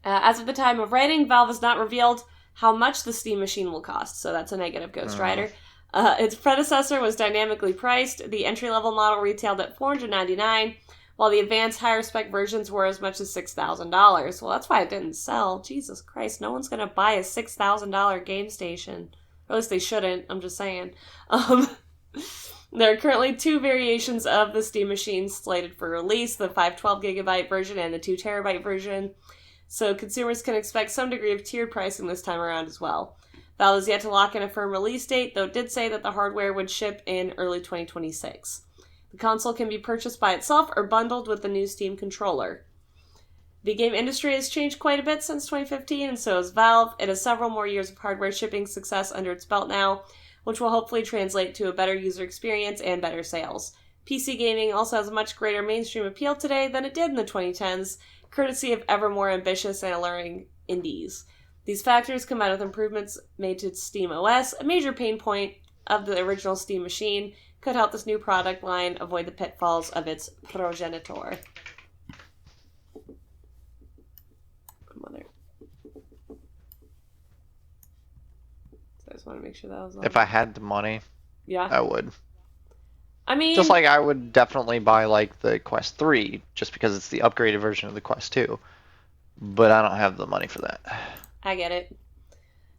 As of the time of writing, Valve has not revealed how much the Steam Machine will cost, so that's a negative, Ghost Rider. Its predecessor was dynamically priced. The entry-level model retailed at $499, while the advanced higher-spec versions were as much as $6,000. Well, that's why it didn't sell. Jesus Christ, no one's going to buy a $6,000 game station. Or at least they shouldn't, I'm just saying. There are currently 2 variations of the Steam Machine slated for release, the 512GB version and the 2TB version. So consumers can expect some degree of tiered pricing this time around as well. Valve is yet to lock in a firm release date, though it did say that the hardware would ship in early 2026. The console can be purchased by itself or bundled with the new Steam controller. The game industry has changed quite a bit since 2015, and so has Valve. It has several more years of hardware shipping success under its belt now, which will hopefully translate to a better user experience and better sales. PC gaming also has a much greater mainstream appeal today than it did in the 2010s, courtesy of ever more ambitious and alluring indies. These factors combined with improvements made to Steam OS, a major pain point of the original Steam Machine, could help this new product line avoid the pitfalls of its progenitor. Mother. So I just want to make sure that was on. If I had the money, yeah, I would. I mean, just I would definitely buy the Quest 3 just because it's the upgraded version of the Quest 2. But I don't have the money for that. I get it.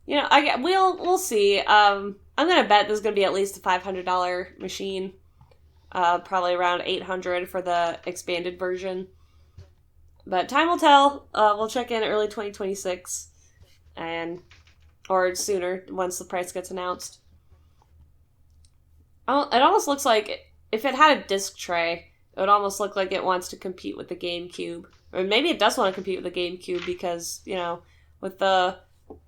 We'll see. I'm gonna bet there's gonna be at least a $500 machine. Probably around $800 for the expanded version. But time will tell. We'll check in early 2026, or sooner once the price gets announced. It almost looks like if it had a disc tray, it would almost look like it wants to compete with the GameCube. Or maybe it does want to compete with the GameCube because, with the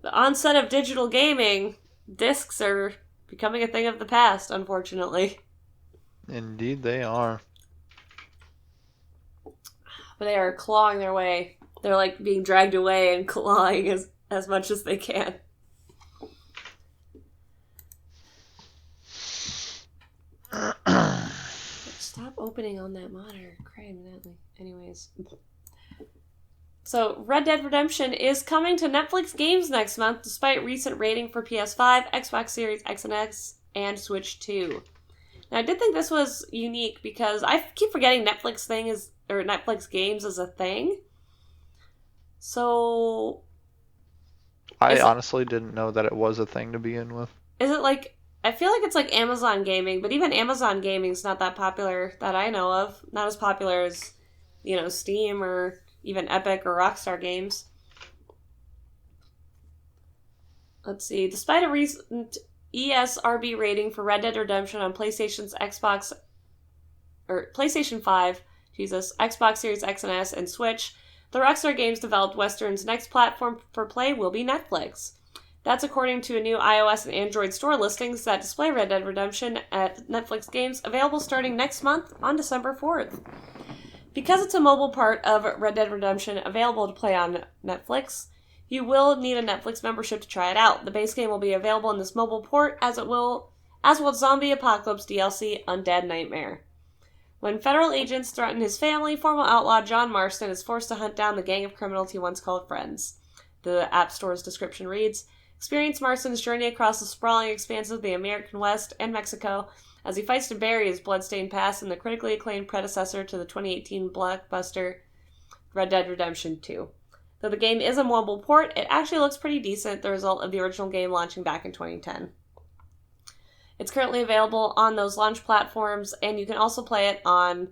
onset of digital gaming, discs are becoming a thing of the past, unfortunately. Indeed they are. But they are clawing their way. They're like being dragged away and clawing as much as they can. Stop opening on that monitor. Crying madly. Anyways. So, Red Dead Redemption is coming to Netflix games next month, despite recent rating for PS5, Xbox Series X and X, and Switch 2. Now, I did think this was unique because I keep forgetting Netflix games is a thing. So, I honestly didn't know that it was a thing to begin with. Is it like... I feel like it's like Amazon Gaming, but even Amazon Gaming's not that popular that I know of. Not as popular as, Steam or even Epic or Rockstar games. Let's see. Despite a recent ESRB rating for Red Dead Redemption on PlayStation 5, Xbox Series X and S, and Switch, the Rockstar Games developed Western's next platform for play will be Netflix. That's according to a new iOS and Android store listings that display Red Dead Redemption at Netflix games, available starting next month on December 4th. Because it's a mobile part of Red Dead Redemption available to play on Netflix, you will need a Netflix membership to try it out. The base game will be available in this mobile port, as will Zombie Apocalypse DLC Undead Nightmare. When federal agents threaten his family, former outlaw John Marston is forced to hunt down the gang of criminals he once called friends. The App Store's description reads, experience Marston's journey across the sprawling expanses of the American West and Mexico as he fights to bury his bloodstained past in the critically acclaimed predecessor to the 2018 blockbuster Red Dead Redemption 2. Though the game is a mobile port, it actually looks pretty decent, the result of the original game launching back in 2010. It's currently available on those launch platforms, and you can also play it on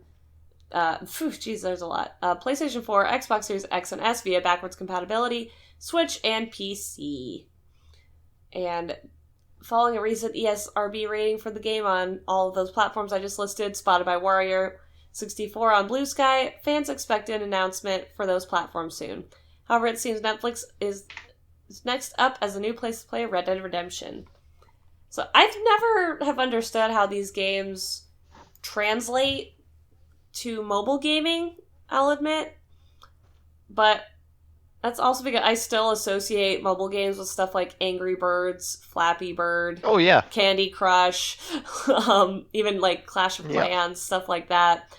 there's a lot. PlayStation 4, Xbox Series X and S via backwards compatibility, Switch, and PC. And following a recent ESRB rating for the game on all of those platforms I just listed, spotted by Warrior64 on Blue Sky, fans expect an announcement for those platforms soon. However, it seems Netflix is next up as a new place to play Red Dead Redemption. So I've never have understood how these games translate to mobile gaming, I'll admit. But that's also because I still associate mobile games with stuff like Angry Birds, Flappy Bird, Oh yeah, Candy Crush, even like Clash of Clans, stuff like that.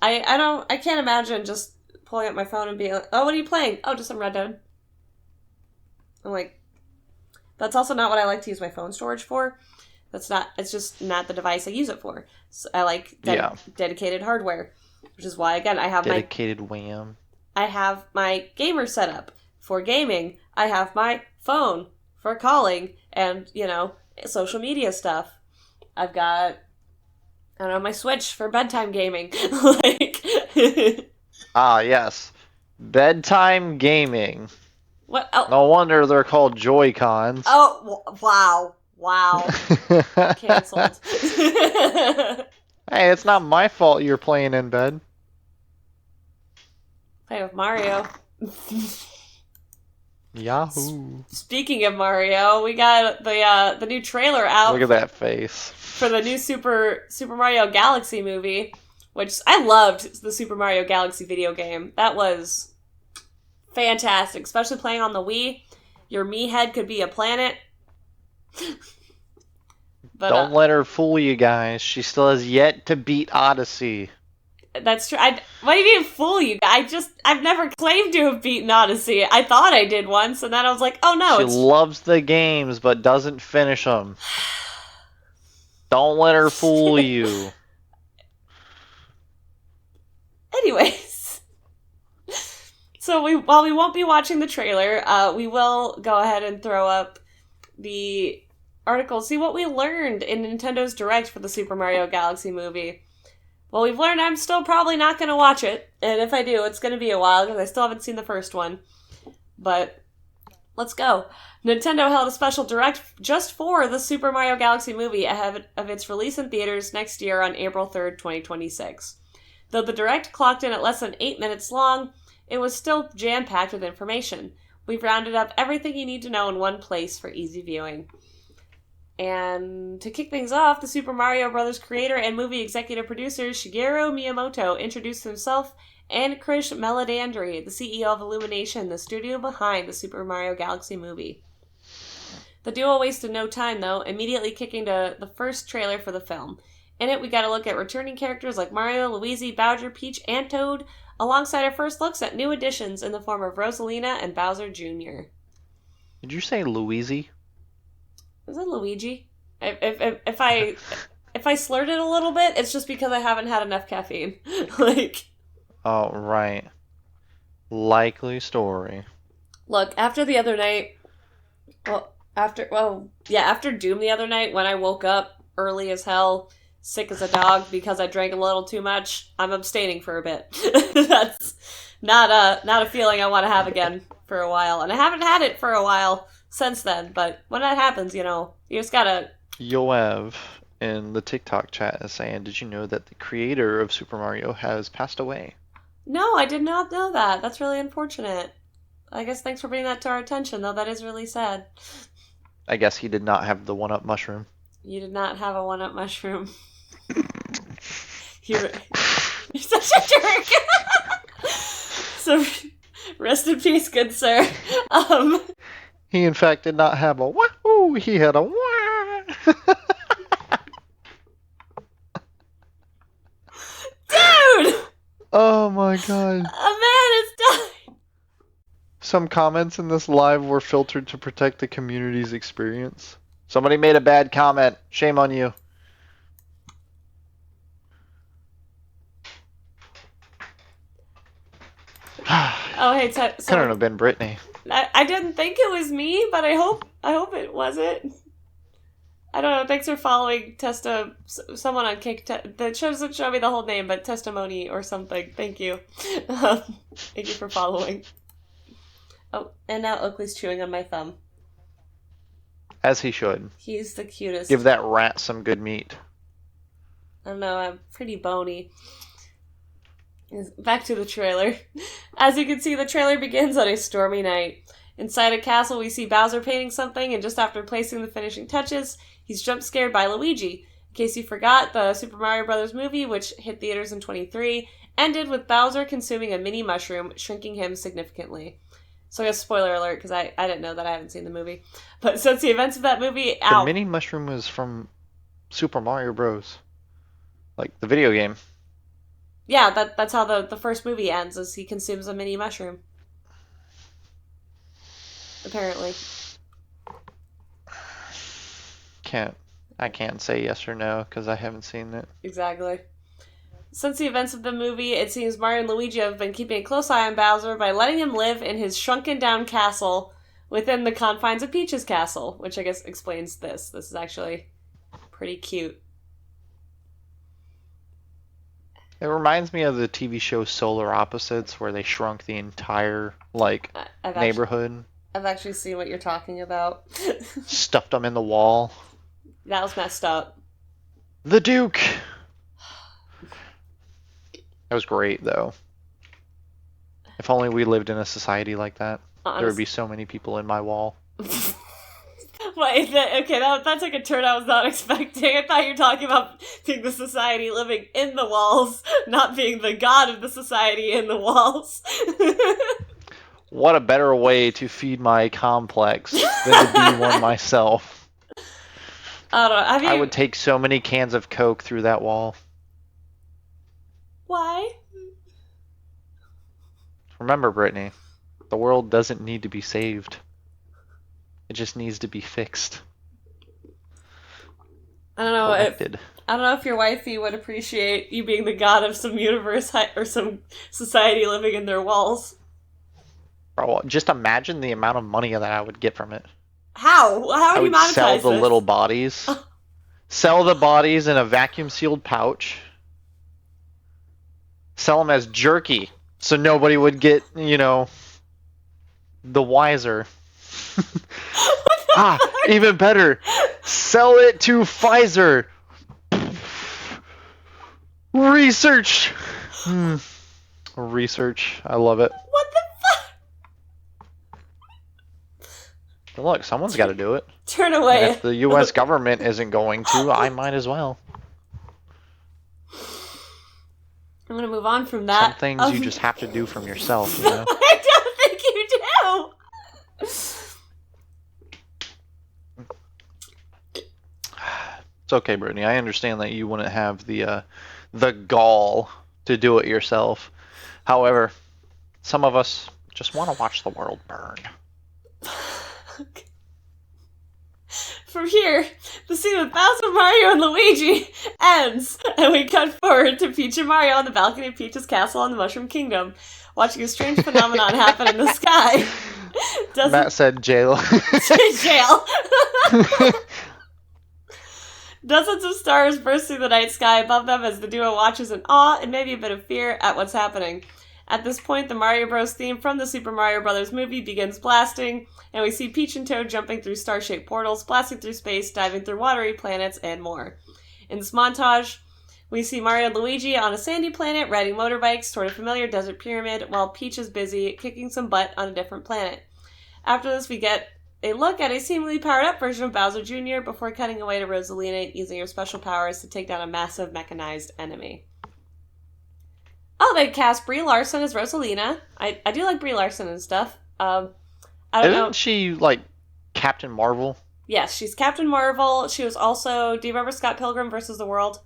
I can't imagine just pulling up my phone and being like, oh, what are you playing? Oh, just some Red Dead. I'm like, that's also not what I like to use my phone storage for. It's just not the device I use it for. So I like dedicated hardware, which is why, again, I have dedicated WAM. I have my gamer setup for gaming. I have my phone for calling and, social media stuff. I've got, my Switch for bedtime gaming. Yes. Bedtime gaming. What? Oh. No wonder they're called Joy-Cons. Oh, wow. Cancelled. Hey, it's not my fault you're playing in bed. Play with Mario. Yahoo! Speaking of Mario, we got the new trailer out. Look at that face. For the new Super Mario Galaxy movie, which I loved the Super Mario Galaxy video game. That was fantastic, especially playing on the Wii. Your Mii head could be a planet. But, don't let her fool you guys. She still has yet to beat Odyssey. That's true. What do you mean fool you? I've never claimed to have beaten Odyssey. I thought I did once, and then I was like, oh no. She loves the games, but doesn't finish them. Don't let her fool you. Anyways. So while we won't be watching the trailer, we will go ahead and throw up the article, see what we learned in Nintendo's Direct for the Super Mario Galaxy movie. Well, we've learned I'm still probably not going to watch it, and if I do, it's going to be a while, because I still haven't seen the first one. But, let's go. Nintendo held a special Direct just for the Super Mario Galaxy movie ahead of its release in theaters next year on April 3rd, 2026. Though the Direct clocked in at less than 8 minutes long, it was still jam-packed with information. We've rounded up everything you need to know in one place for easy viewing. And to kick things off, the Super Mario Bros. Creator and movie executive producer Shigeru Miyamoto introduced himself and Krish Meledandri, the CEO of Illumination, the studio behind the Super Mario Galaxy movie. The duo wasted no time, though, immediately kicking to the first trailer for the film. In it, we got to look at returning characters like Mario, Luigi, Bowser, Peach, and Toad, alongside our first looks at new additions in the form of Rosalina and Bowser Jr. Did you say Luigi? Is it Luigi? If I slurred it a little bit, it's just because I haven't had enough caffeine. Oh, right. Likely story. Look, after the other night, after Doom the other night, when I woke up early as hell, sick as a dog because I drank a little too much, I'm abstaining for a bit. That's not a feeling I want to have again for a while, and I haven't had it for a while since then. But when that happens, you just gotta. Yoev in the TikTok chat is saying, "Did you know that the creator of Super Mario has passed away?" No, I did not know that. That's really unfortunate. I guess thanks for bringing that to our attention, though. That is really sad. I guess he did not have the one-up mushroom. You did not have a one-up mushroom. You're such a jerk. So, rest in peace, good sir. He, in fact, did not have a wahoo. He had a wah. Dude! Oh my god. A man has died! Some comments in this live were filtered to protect the community's experience. Somebody made a bad comment. Shame on you. Oh, hey, Couldn't have been Brittany. I didn't think it was me, but I hope it wasn't. I don't know. Thanks for following someone on Kick. That doesn't show me the whole name, but Testimony or something. Thank you. Thank you for following. Oh, and now Oakley's chewing on my thumb. As he should. He's the cutest. Give that rat some good meat. I don't know. I'm pretty bony. Back to the trailer. As you can see, the trailer begins on a stormy night. Inside a castle, we see Bowser painting something, and just after placing the finishing touches, he's jump scared by Luigi. In case you forgot, the Super Mario Bros. Movie, which hit theaters in 23, ended with Bowser consuming a mini mushroom, shrinking him significantly. So I guess spoiler alert, because I didn't know that. I haven't seen the movie. But since the events of that movie... The mini mushroom was from Super Mario Bros. Like, the video game. Yeah, that's how the first movie ends, is he consumes a mini mushroom. Apparently. I can't say yes or no, because I haven't seen it. Exactly. Since the events of the movie, it seems Mario and Luigi have been keeping a close eye on Bowser by letting him live in his shrunken-down castle within the confines of Peach's castle, which I guess explains this. This is actually pretty cute. It reminds me of the TV show Solar Opposites, where they shrunk the entire, neighborhood. I've actually seen what you're talking about. Stuffed them in the wall. That was messed up. The Duke! That was great, though. If only we lived in a society like that. There would be so many people in my wall. Wait, that took a turn I was not expecting. I thought you were talking about being the society living in the walls, not being the god of the society in the walls. What a better way to feed my complex than to be one myself. I don't know. I would take so many cans of Coke through that wall. Why? Remember, Brittany, the world doesn't need to be saved. It just needs to be fixed. I don't know if your wifey would appreciate you being the god of some universe or some society living in their walls. Bro, just imagine the amount of money that I would get from it. How would you monetize this? I would sell the little bodies. Sell the bodies in a vacuum-sealed pouch. Sell them as jerky, so nobody would get, the wiser. Even better. Sell it to Pfizer. Research. Research. I love it. What the fuck? Look, someone's got to do it. Turn away. And if the U.S. government isn't going to, I might as well. I'm gonna move on from that. Some things you just have to do from yourself, you know? I don't think you do! It's okay, Brittany. I understand that you wouldn't have the gall to do it yourself. However, some of us just want to watch the world burn. Okay. From here, the scene with Bowser, Mario, and Luigi ends, and we cut forward to Peach and Mario on the balcony of Peach's castle in the Mushroom Kingdom, watching a strange phenomenon happen in the sky. Matt said jail. Jail. Dozens of stars burst through the night sky above them as the duo watches in awe and maybe a bit of fear at what's happening. At this point, the Mario Bros. Theme from the Super Mario Bros. Movie begins blasting, and we see Peach and Toad jumping through star-shaped portals, blasting through space, diving through watery planets, and more. In this montage, we see Mario and Luigi on a sandy planet riding motorbikes toward a familiar desert pyramid, while Peach is busy kicking some butt on a different planet. After this, we get a look at a seemingly powered-up version of Bowser Jr. before cutting away to Rosalina using her special powers to take down a massive mechanized enemy. Oh, they cast Brie Larson as Rosalina. I do like Brie Larson and stuff. I don't know. Isn't she, like, Captain Marvel? Yes, she's Captain Marvel. She was also... Do you remember Scott Pilgrim vs. the World?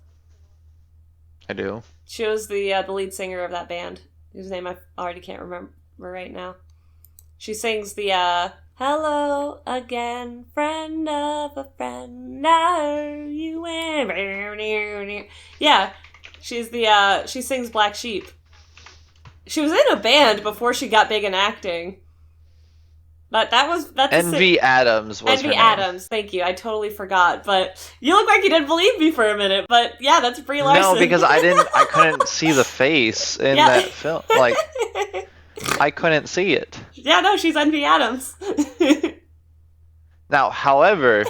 I do. She was the lead singer of that band, whose name I already can't remember right now. She sings the, hello again, friend of a friend, are you in? Yeah, she's the, she sings Black Sheep. She was in a band before she got big in acting. But that's Envy Adams was her Envy name. Adams, thank you. I totally forgot. But you look like you didn't believe me for a minute. But yeah, that's Brie Larson. No, because I couldn't see the face in that film. Like, I couldn't see it. Yeah, no, she's Envy Adams. Now, however,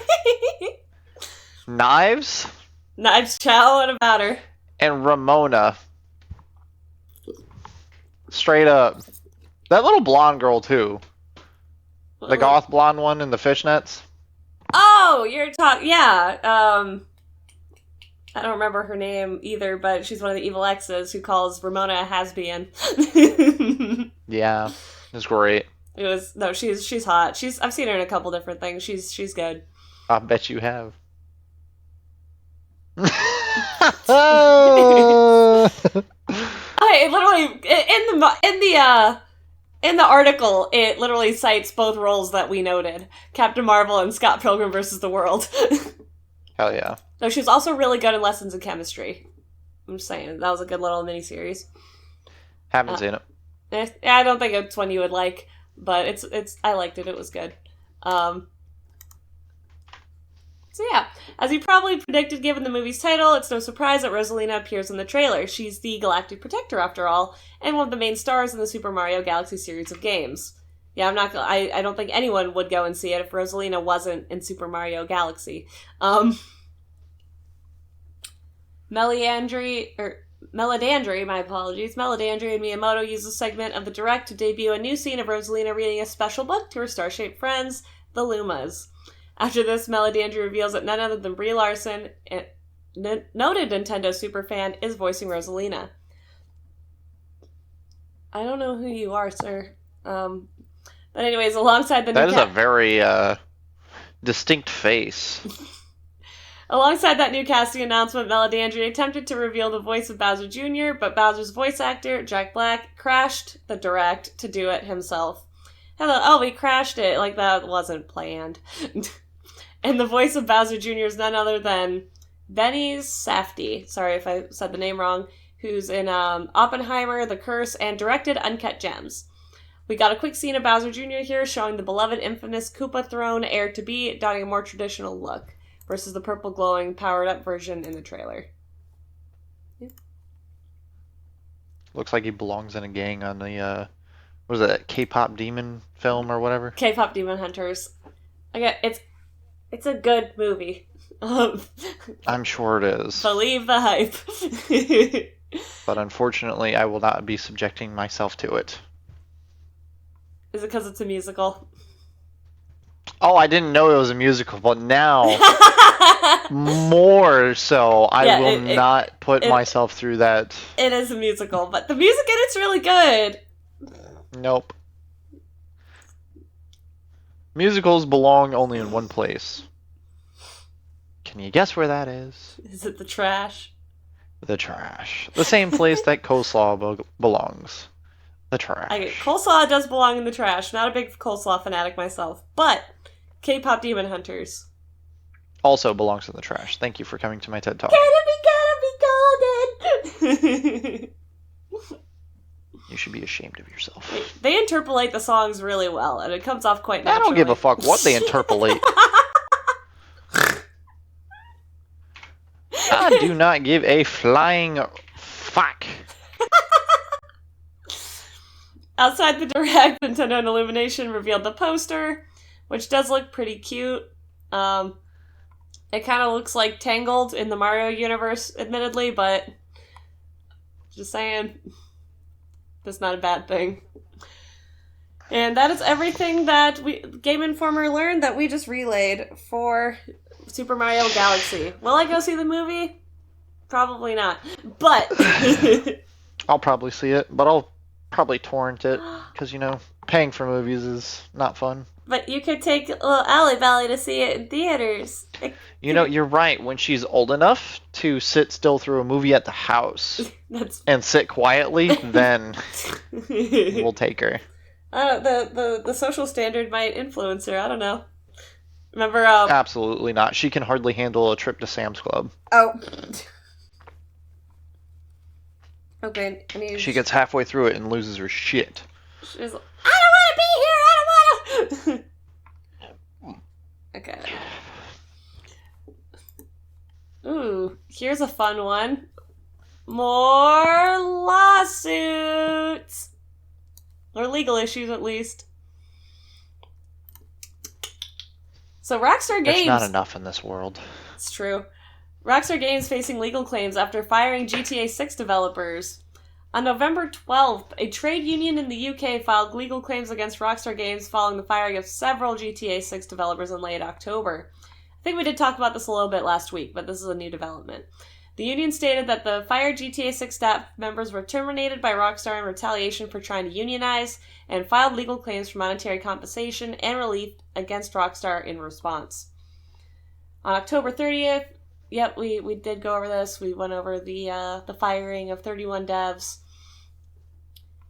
Knives Chow, what about her? and Ramona, straight up, that little blonde girl too. The goth blonde one in the fishnets. Oh, you're talking... Yeah, I don't remember her name either, but she's one of the evil exes who calls Ramona a has-been. Yeah, it's great. It was... No, she's hot. I've seen her in a couple different things. She's good. I bet you have. Okay, it literally... In the article, it literally cites both roles that we noted. Captain Marvel and Scott Pilgrim vs. the World. Hell yeah. No, she was also really good in Lessons in Chemistry. I'm just saying, that was a good little miniseries. Haven't seen it. I don't think it's one you would like, but it's I liked it. It was good. So yeah, as you probably predicted given the movie's title, it's no surprise that Rosalina appears in the trailer. She's the Galactic Protector, after all, and one of the main stars in the Super Mario Galaxy series of games. Yeah, I don't think anyone would go and see it if Rosalina wasn't in Super Mario Galaxy. Meladandri, my apologies. Meladandri and Miyamoto use a segment of the Direct to debut a new scene of Rosalina reading a special book to her star-shaped friends, the Lumas. After this, Meladandri reveals that none other than Brie Larson, a noted Nintendo superfan, is voicing Rosalina. I don't know who you are, sir. But anyways, alongside the That is a very distinct face. Alongside that new casting announcement, Meladandri attempted to reveal the voice of Bowser Jr., but Bowser's voice actor, Jack Black, crashed the Direct to do it himself. We crashed it. Like, that wasn't planned. And the voice of Bowser Jr. is none other than Benny Safdie. Sorry if I said the name wrong. Who's in Oppenheimer, The Curse, and directed Uncut Gems. We got a quick scene of Bowser Jr. here showing the beloved infamous Koopa Throne heir-to-be donning a more traditional look versus the purple glowing powered-up version in the trailer. Yeah. Looks like he belongs in a gang on the, what is that, K-pop demon film or whatever? K-pop Demon Hunters. Okay, it's a good movie. I'm sure it is. Believe the hype. But unfortunately, I will not be subjecting myself to it. Is it because it's a musical? Oh, I didn't know it was a musical, but now More so. I Yeah, will not put it- myself through that. It is a musical, but the music in it's really good. Nope. Musicals belong only in one place. Can you guess where that is? Is it the trash? The trash. The same place that coleslaw belongs. The trash. Coleslaw does belong in the trash. Not a big coleslaw fanatic myself, but K-pop Demon Hunters Also belongs in the trash. Thank you for coming to my TED Talk. Gotta be golden. You should be ashamed of yourself. They interpolate the songs really well, and it comes off quite naturally. I don't give a fuck what they interpolate. I do not give a flying fuck. Outside the direct, Nintendo and Illumination revealed the poster, which does look pretty cute. It kind of looks like Tangled in the Mario universe, admittedly, but just saying, that's not a bad thing. And that is everything that Game Informer learned that we just relayed for Super Mario Galaxy. Will I go see the movie? Probably not. But I'll probably see it, but I'll probably torrent it, because, paying for movies is not fun. But you could take little Ally Valley to see it in theaters. You're right. When she's old enough to sit still through a movie at the house and sit quietly, then we'll take her. The social standard might influence her. I don't know. Remember? Absolutely not. She can hardly handle a trip to Sam's Club. Oh. Okay. She gets halfway through it and loses her shit. She's like, I don't want to be here. I don't want to. Okay. Ooh, here's a fun one. More lawsuits. Or legal issues, at least. So Rockstar Games... There's not enough in this world. It's true. Rockstar Games facing legal claims after firing GTA 6 developers. On November 12th, a trade union in the UK filed legal claims against Rockstar Games following the firing of several GTA 6 developers in late October. I think we did talk about this a little bit last week, but this is a new development. The union stated that the fired GTA 6 staff members were terminated by Rockstar in retaliation for trying to unionize, and filed legal claims for monetary compensation and relief against Rockstar in response. On October 30th, we did go over this. We went over the firing of 31 devs.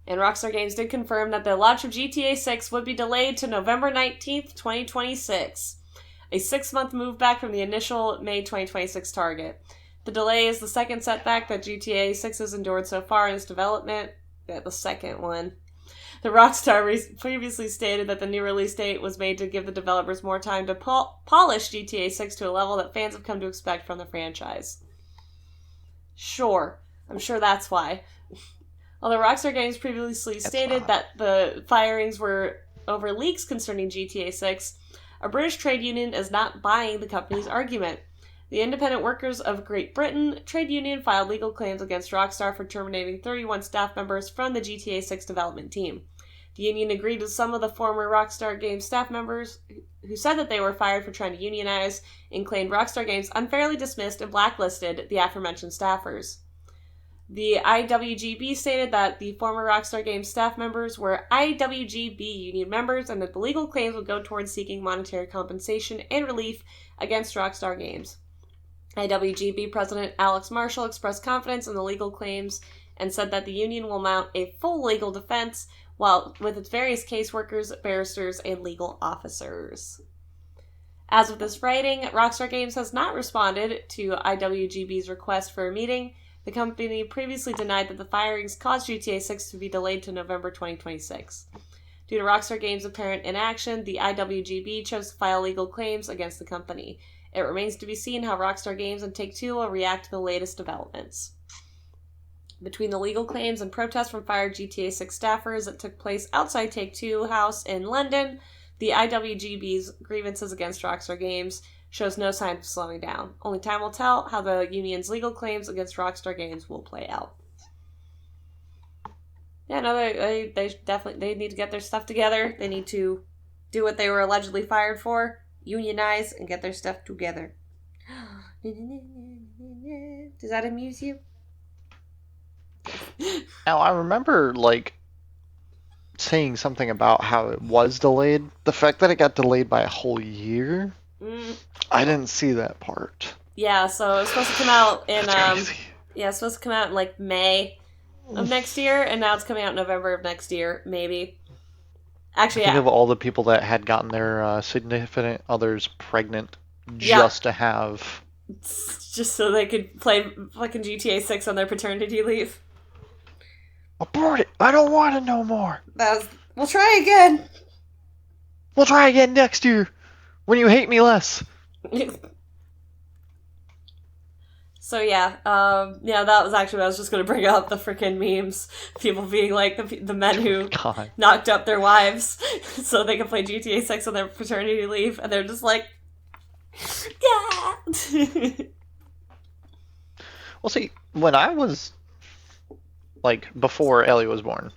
And Rockstar Games did confirm that the launch of GTA 6 would be delayed to November 19th, 2026. A 6-month move back from the initial May 2026 target. The delay is the second setback that GTA 6 has endured so far in its development. Yeah, the second one. The Rockstar previously stated that the new release date was made to give the developers more time to polish GTA 6 to a level that fans have come to expect from the franchise. Sure. I'm sure that's why. Although Rockstar Games previously stated that the firings were over leaks concerning GTA 6, a British trade union is not buying the company's argument. The Independent Workers of Great Britain trade union filed legal claims against Rockstar for terminating 31 staff members from the GTA 6 development team. The union agreed with some of the former Rockstar Games staff members who said that they were fired for trying to unionize and claimed Rockstar Games unfairly dismissed and blacklisted the aforementioned staffers. The IWGB stated that the former Rockstar Games staff members were IWGB union members and that the legal claims would go towards seeking monetary compensation and relief against Rockstar Games. IWGB President Alex Marshall expressed confidence in the legal claims and said that the union will mount a full legal defense with its various caseworkers, barristers, and legal officers. As of this writing, Rockstar Games has not responded to IWGB's request for a meeting. The company previously denied that the firings caused GTA 6 to be delayed to November 2026. Due to Rockstar Games' apparent inaction, the IWGB chose to file legal claims against the company. It remains to be seen how Rockstar Games and Take-Two will react to the latest developments. Between the legal claims and protests from fired GTA 6 staffers that took place outside Take-Two House in London, the IWGB's grievances against Rockstar Games shows no sign of slowing down. Only time will tell how the union's legal claims against Rockstar Games will play out. Yeah, no, they need to get their stuff together. They need to do what they were allegedly fired for, unionize, and get their stuff together. Does that amuse you? Now, I remember, like, saying something about how it was delayed. The fact that it got delayed by a whole year, I didn't see that part. Yeah, so it's supposed to come out in That's crazy. yeah, it's supposed to come out in like May of next year, and now it's coming out in November of next year, maybe. Actually, Think yeah. of all the people that had gotten their significant others pregnant Yeah. just to have. Just so they could play fucking GTA 6 on their paternity leave. Abort it! I don't want it no more! We'll try again! We'll try again next year! When you hate me less! So yeah, that was actually what I was just going to bring up, the freaking memes. People being like the men who knocked up their wives so they could play GTA 6 on their paternity leave, and they're just like, yeah! Well, see, when I was, like, before Ellie was born,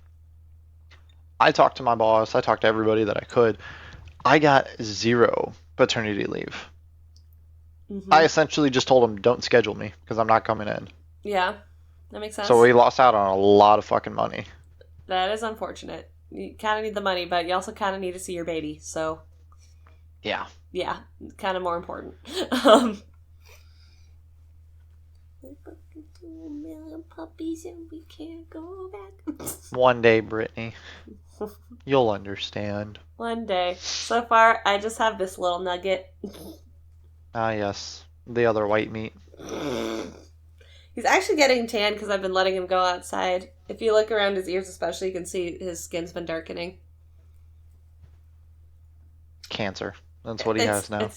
I talked to my boss, I talked to everybody that I could. I got 0 paternity leave. Mm-hmm. I essentially just told him, don't schedule me, because I'm not coming in. Yeah, that makes sense. So we lost out on a lot of fucking money. That is unfortunate. You kind of need the money, but you also kind of need to see your baby, so... Yeah. Yeah, kind of more important. Million puppies and we can't go back. One day, Brittany. You'll understand. One day. So far, I just have this little nugget. Ah, yes. The other white meat. He's actually getting tan because I've been letting him go outside. If you look around his ears especially, you can see his skin's been darkening. Cancer. That's what he has now.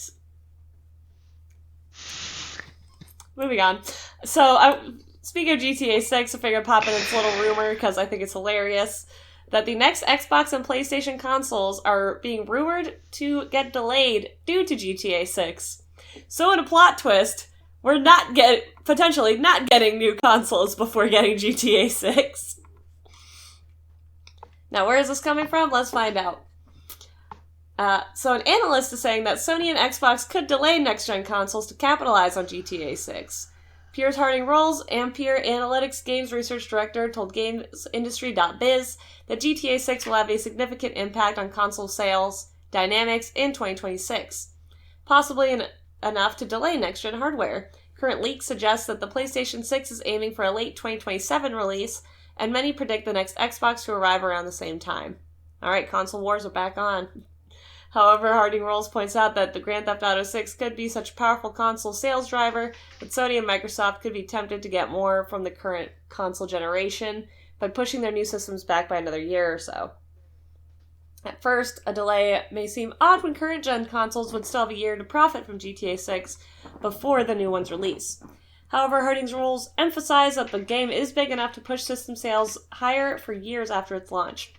Moving on. So, speaking of GTA 6, I figured pop in this little rumor because I think it's hilarious that the next Xbox and PlayStation consoles are being rumored to get delayed due to GTA 6. So, in a plot twist, we're potentially not getting new consoles before getting GTA 6. Now, where is this coming from? Let's find out. So an analyst is saying that Sony and Xbox could delay next-gen consoles to capitalize on GTA 6. Piers Harding-Rolls, Ampere Analytics Games Research Director, told GamesIndustry.biz that GTA 6 will have a significant impact on console sales dynamics in 2026, possibly enough to delay next-gen hardware. Current leaks suggest that the PlayStation 6 is aiming for a late 2027 release, and many predict the next Xbox to arrive around the same time. Alright, console wars are back on. However, Harding-Rolls points out that the Grand Theft Auto 6 could be such a powerful console sales driver that Sony and Microsoft could be tempted to get more from the current console generation by pushing their new systems back by another year or so. At first, a delay may seem odd when current-gen consoles would still have a year to profit from GTA 6 before the new one's release. However, Harding-Rolls emphasize that the game is big enough to push system sales higher for years after its launch.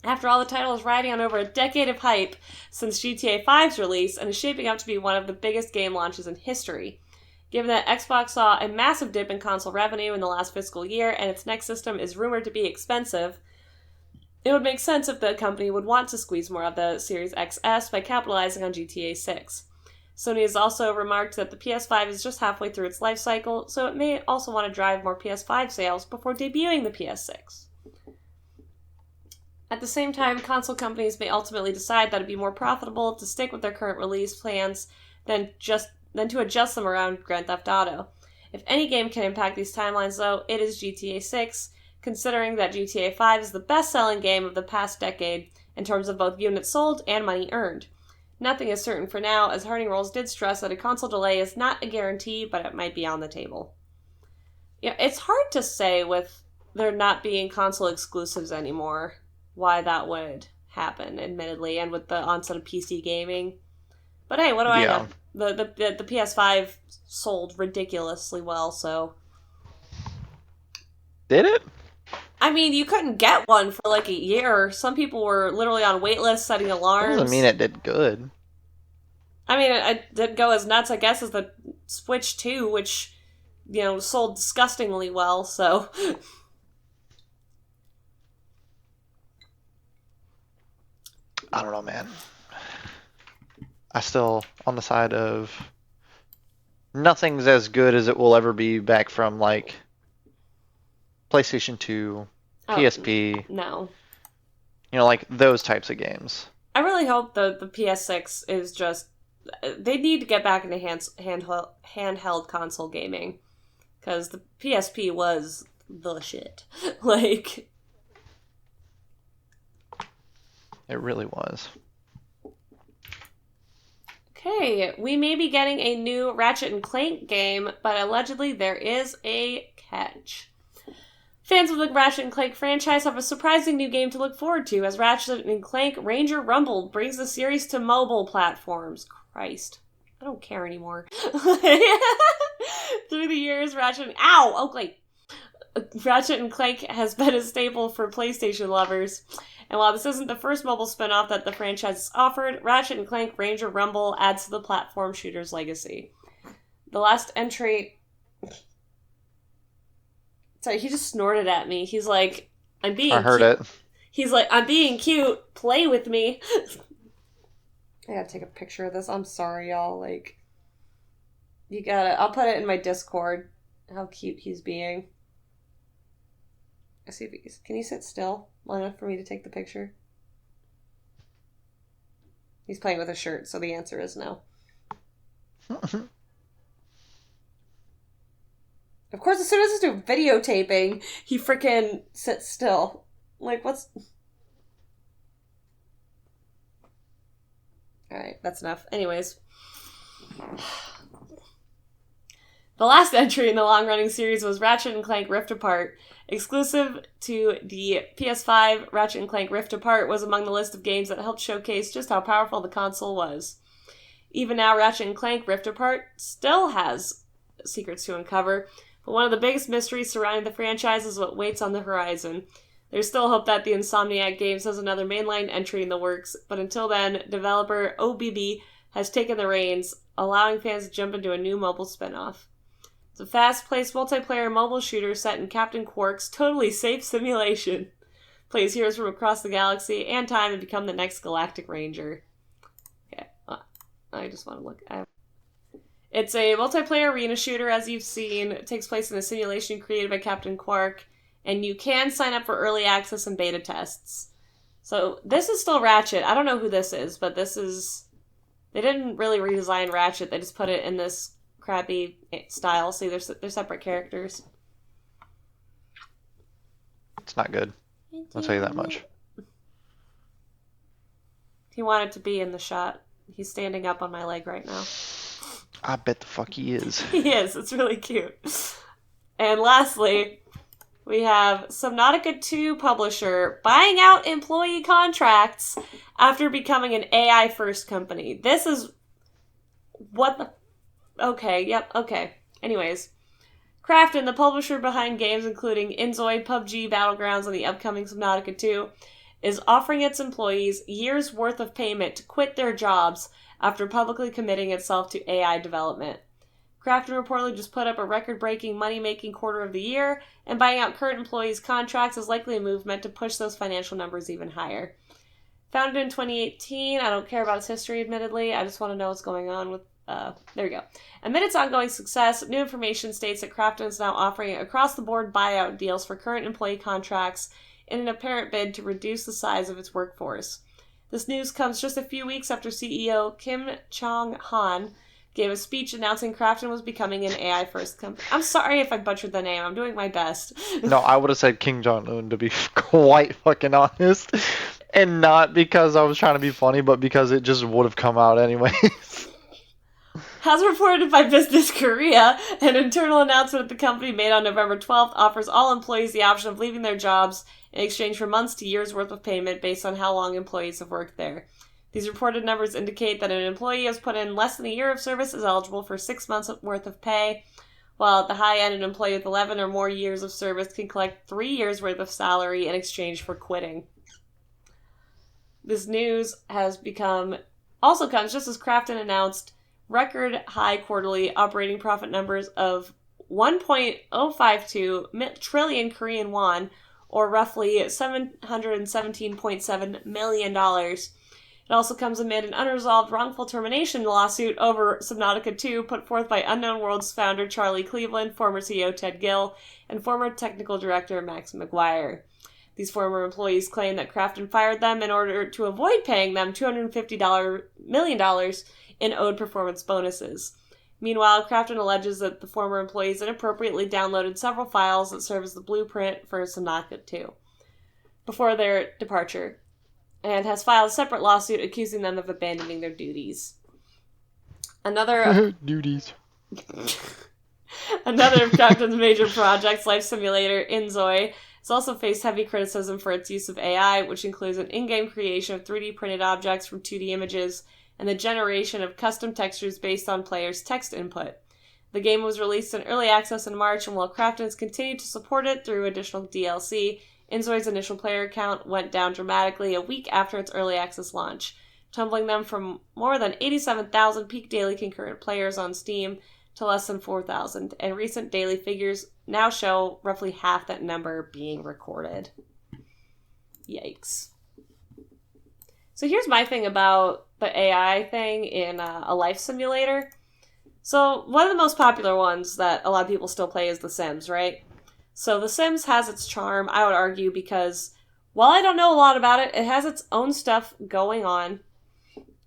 After all, the title is riding on over a decade of hype since GTA 5's release and is shaping up to be one of the biggest game launches in history. Given that Xbox saw a massive dip in console revenue in the last fiscal year and its next system is rumored to be expensive, it would make sense if the company would want to squeeze more of the Series XS by capitalizing on GTA 6. Sony has also remarked that the PS5 is just halfway through its life cycle, so it may also want to drive more PS5 sales before debuting the PS6. At the same time, console companies may ultimately decide that it'd be more profitable to stick with their current release plans than to adjust them around Grand Theft Auto. If any game can impact these timelines, though, it is GTA 6, considering that GTA 5 is the best-selling game of the past decade in terms of both units sold and money earned. Nothing is certain for now, as Harding-Rolls did stress that a console delay is not a guarantee, but it might be on the table. Yeah, it's hard to say with there not being console exclusives anymore why that would happen, admittedly, and with the onset of PC gaming. But hey, what do I know? The PS5 sold ridiculously well, so... Did it? I mean, you couldn't get one for like a year. Some people were literally on wait lists setting alarms. That doesn't mean it did good. I mean, it didn't go as nuts, I guess, as the Switch 2, which, sold disgustingly well, so... I don't know, man. I still on the side of nothing's as good as it will ever be back from like PlayStation 2, PSP, No. like those types of games. I really hope the PS6 is just... They need to get back into handheld console gaming. Because the PSP was the shit. Like... It really was. Okay, we may be getting a new Ratchet and Clank game, but allegedly there is a catch. Fans of the Ratchet and Clank franchise have a surprising new game to look forward to as Ratchet and Clank Ranger Rumble brings the series to mobile platforms. Christ. I don't care anymore. Through the years, Ratchet and Clank has been a staple for PlayStation lovers. And while this isn't the first mobile spin-off that the franchise has offered, Ratchet and Clank Ranger Rumble adds to the platform shooter's legacy. The last entry... Sorry, he just snorted at me. He's like, I'm being cute. I heard it. He's like, I'm being cute. Play with me. I gotta take a picture of this. I'm sorry, y'all. Like, you gotta... I'll put it in my Discord. How cute he's being. Let's see if he's... Can he sit still long enough for me to take the picture? He's playing with a shirt, so the answer is no. Of course, as soon as I do videotaping, he frickin' sits still. Like, what's... Alright, that's enough. Anyways. The last entry in the long-running series was Ratchet & Clank Rift Apart. Exclusive to the PS5, Ratchet & Clank Rift Apart was among the list of games that helped showcase just how powerful the console was. Even now, Ratchet & Clank Rift Apart still has secrets to uncover, but one of the biggest mysteries surrounding the franchise is what waits on the horizon. There's still hope that the Insomniac Games has another mainline entry in the works, but until then, developer OBB has taken the reins, allowing fans to jump into a new mobile spin-off. It's a fast-paced multiplayer mobile shooter set in Captain Quark's totally safe simulation. Plays heroes from across the galaxy and time and become the next Galactic Ranger. Okay, I just want to look at... It's a multiplayer arena shooter, as you've seen. It takes place in a simulation created by Captain Quark, and you can sign up for early access and beta tests. So, this is still Ratchet. I don't know who this is, but this is... They didn't really redesign Ratchet, they just put it in this crappy style. See, they're separate characters. It's not good. I'll tell you that much. He wanted to be in the shot. He's standing up on my leg right now. I bet the fuck he is. He is. It's really cute. And lastly, we have Subnautica 2 publisher buying out employee contracts after becoming an AI-first company. This is... What the... Okay, yep, okay. Anyways. Krafton, the publisher behind games including Inzoid, PUBG, Battlegrounds, and the upcoming Subnautica 2, is offering its employees years' worth of payment to quit their jobs after publicly committing itself to AI development. Krafton reportedly just put up a record-breaking money-making quarter of the year, and buying out current employees' contracts is likely a move meant to push those financial numbers even higher. Founded in 2018, I don't care about its history, admittedly. I just want to know what's going on with... there we go. Amid its ongoing success, new information states that Krafton is now offering across-the-board buyout deals for current employee contracts in an apparent bid to reduce the size of its workforce. This news comes just a few weeks after CEO Kim Chong-han gave a speech announcing Krafton was becoming an AI-first company. I'm sorry if I butchered the name. I'm doing my best. No, I would have said King Jong-un, to be quite fucking honest. And not because I was trying to be funny, but because it just would have come out anyways. As reported by Business Korea, an internal announcement that the company made on November 12th offers all employees the option of leaving their jobs in exchange for months to years' worth of payment based on how long employees have worked there. These reported numbers indicate that an employee who has put in less than a year of service is eligible for 6 months worth of pay, while at the high end, an employee with 11 or more years of service can collect 3 years' worth of salary in exchange for quitting. This news also comes just as Krafton announced record high quarterly operating profit numbers of 1.052 trillion Korean won, or roughly $717.7 million, It also comes amid an unresolved wrongful termination lawsuit over Subnautica 2 put forth by Unknown Worlds founder Charlie Cleveland, former CEO Ted Gill, and former technical director Max McGuire. These former employees claim that Krafton fired them in order to avoid paying them $250 million in owed performance bonuses. Meanwhile, Krafton alleges that the former employees inappropriately downloaded several files that serve as the blueprint for Subnautica 2 before their departure, and has filed a separate lawsuit accusing them of abandoning their duties. Another duties. Another of Krafton's major projects, Life Simulator Inzoi, has also faced heavy criticism for its use of AI, which includes an in-game creation of 3D printed objects from 2D images and the generation of custom textures based on players' text input. The game was released in early access in March, and while Krafton has continued to support it through additional DLC, Inzoi's initial player count went down dramatically a week after its early access launch, tumbling them from more than 87,000 peak daily concurrent players on Steam to less than 4,000, and recent daily figures now show roughly half that number being recorded. Yikes. So here's my thing about the AI thing in a life simulator. So one of the most popular ones that a lot of people still play is The Sims, right? So The Sims has its charm, I would argue, because while I don't know a lot about it, it has its own stuff going on.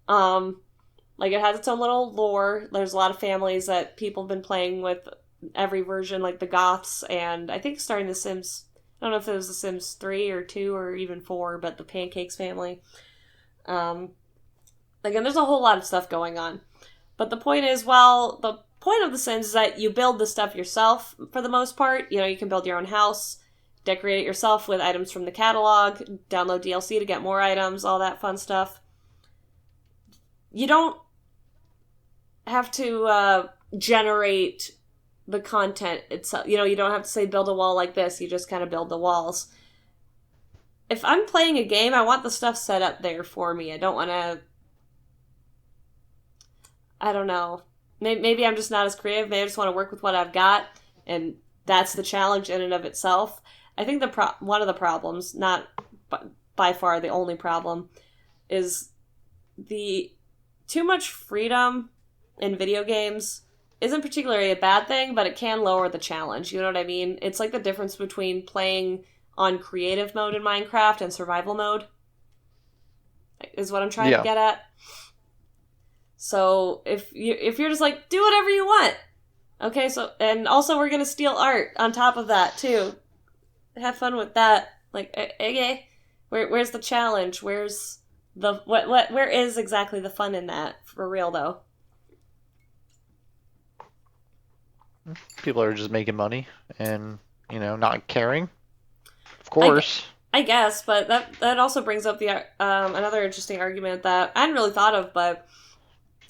Like, it has its own little lore. There's a lot of families that people have been playing with every version, like the Goths, and I think starting The Sims, I don't know if it was The Sims 3 or 2 or even 4, but the Pancakes family. Again, there's a whole lot of stuff going on. But the point is, well, the point of The Sims is that you build the stuff yourself for the most part. You know, you can build your own house, decorate it yourself with items from the catalog, download DLC to get more items, all that fun stuff. You don't have to generate the content itself. You know, you don't have to say build a wall like this. You just kind of build the walls. If I'm playing a game, I want the stuff set up there for me. I don't want to... I don't know. Maybe I'm just not as creative. Maybe I just want to work with what I've got, and that's the challenge in and of itself. I think one of the problems, not by far the only problem, is the too much freedom in video games isn't particularly a bad thing, but it can lower the challenge. You know what I mean? It's like the difference between playing on creative mode in Minecraft and survival mode, is what I'm trying to get at. So if you're just like, do whatever you want. Okay, so, and also we're going to steal art on top of that too. Have fun with that. Like, okay, where's the challenge? Where's the, where is exactly the fun in that? For real though. People are just making money and, you know, not caring. Of course. I guess, but that also brings up the another interesting argument that I hadn't really thought of, but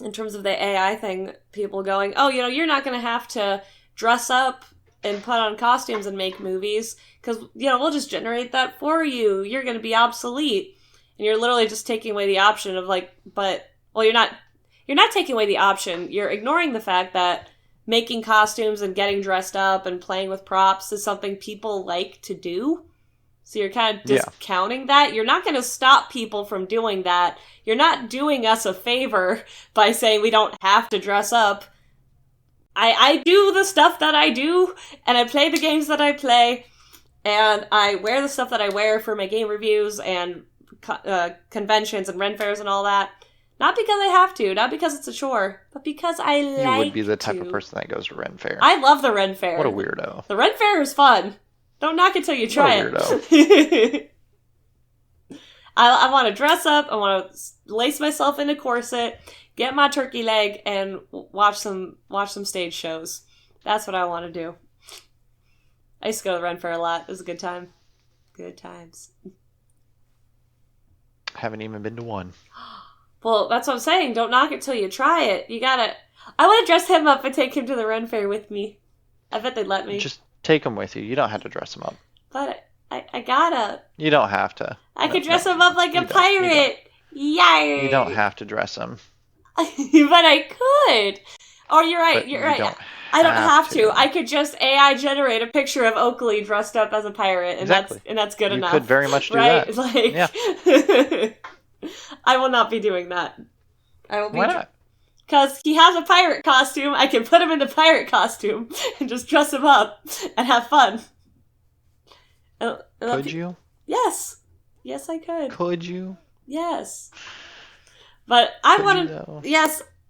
in terms of the AI thing, people going, oh, you know, you're not going to have to dress up and put on costumes and make movies because, you know, we'll just generate that for you. You're going to be obsolete. And you're literally just taking away the option of like, but, well, you're not taking away the option. You're ignoring the fact that making costumes and getting dressed up and playing with props is something people like to do. So you're kind of discounting that. You're not going to stop people from doing that. You're not doing us a favor by saying we don't have to dress up. I do the stuff that I do, and I play the games that I play, and I wear the stuff that I wear for my game reviews and conventions and Ren fairs and all that. Not because I have to, not because it's a chore, but because I like to. You would be the type of person that goes to Ren fair. I love the Ren fair. What a weirdo. The Ren fair is fun. Don't knock it till you try it. I want to dress up. I want to lace myself in a corset, get my turkey leg, and watch some stage shows. That's what I want to do. I used to go to the Ren Fair a lot. It was a good time. Good times. Haven't even been to one. Well, that's what I'm saying. Don't knock it till you try it. You gotta... I want to dress him up and take him to the Ren Fair with me. I bet they'd let me. Just take him with you. You don't have to dress him up. But I gotta. You don't have to. I could dress him up like a pirate. Yay! You don't have to dress him. But I could. Oh, you're right. You're right. I don't have to. I could just AI generate a picture of Oakley dressed up as a pirate, and that's good enough. You could very much do right? that. Like, yeah. I will not be doing that. I will be. Why not? Because he has a pirate costume. I can put him in the pirate costume and just dress him up and have fun. Could you? Yes. Yes, I could. Could you? Yes. But I want to...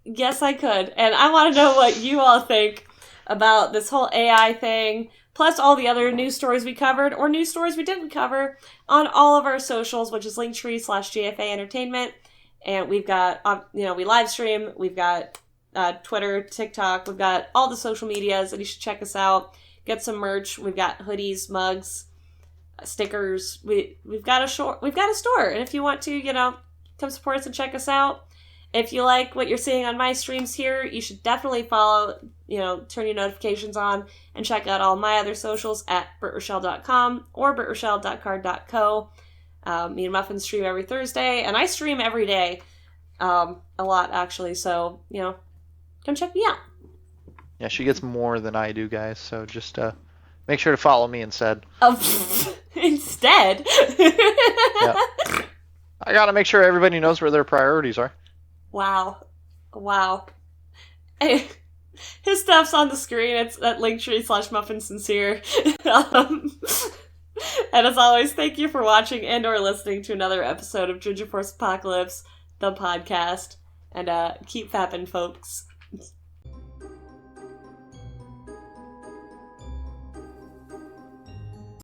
Yes, I could. And I want to know what you all think about this whole AI thing, plus all the other news stories we covered, or news stories we didn't cover, on all of our socials, which is Linktree/GFA Entertainment. And we've got, we live stream, we've got Twitter, TikTok, we've got all the social medias, and you should check us out. Get some merch. We've got hoodies, mugs, stickers. We've got a store, and if you want to, come support us and check us out. If you like what you're seeing on my streams here, you should definitely follow, turn your notifications on, and check out all my other socials at BrittRochelle.com or BrittRochelle.card.co. Me and Muffin stream every Thursday, and I stream every day, a lot actually, so, come check me out. Yeah, she gets more than I do, guys, so just make sure to follow me instead. Instead? Yep. I gotta make sure everybody knows where their priorities are. Wow. Hey, his stuff's on the screen. It's at Linktree/MuffinSincere. And as always, thank you for watching and or listening to another episode of Ginger Force Apocalypse, the podcast. And keep fapping, folks.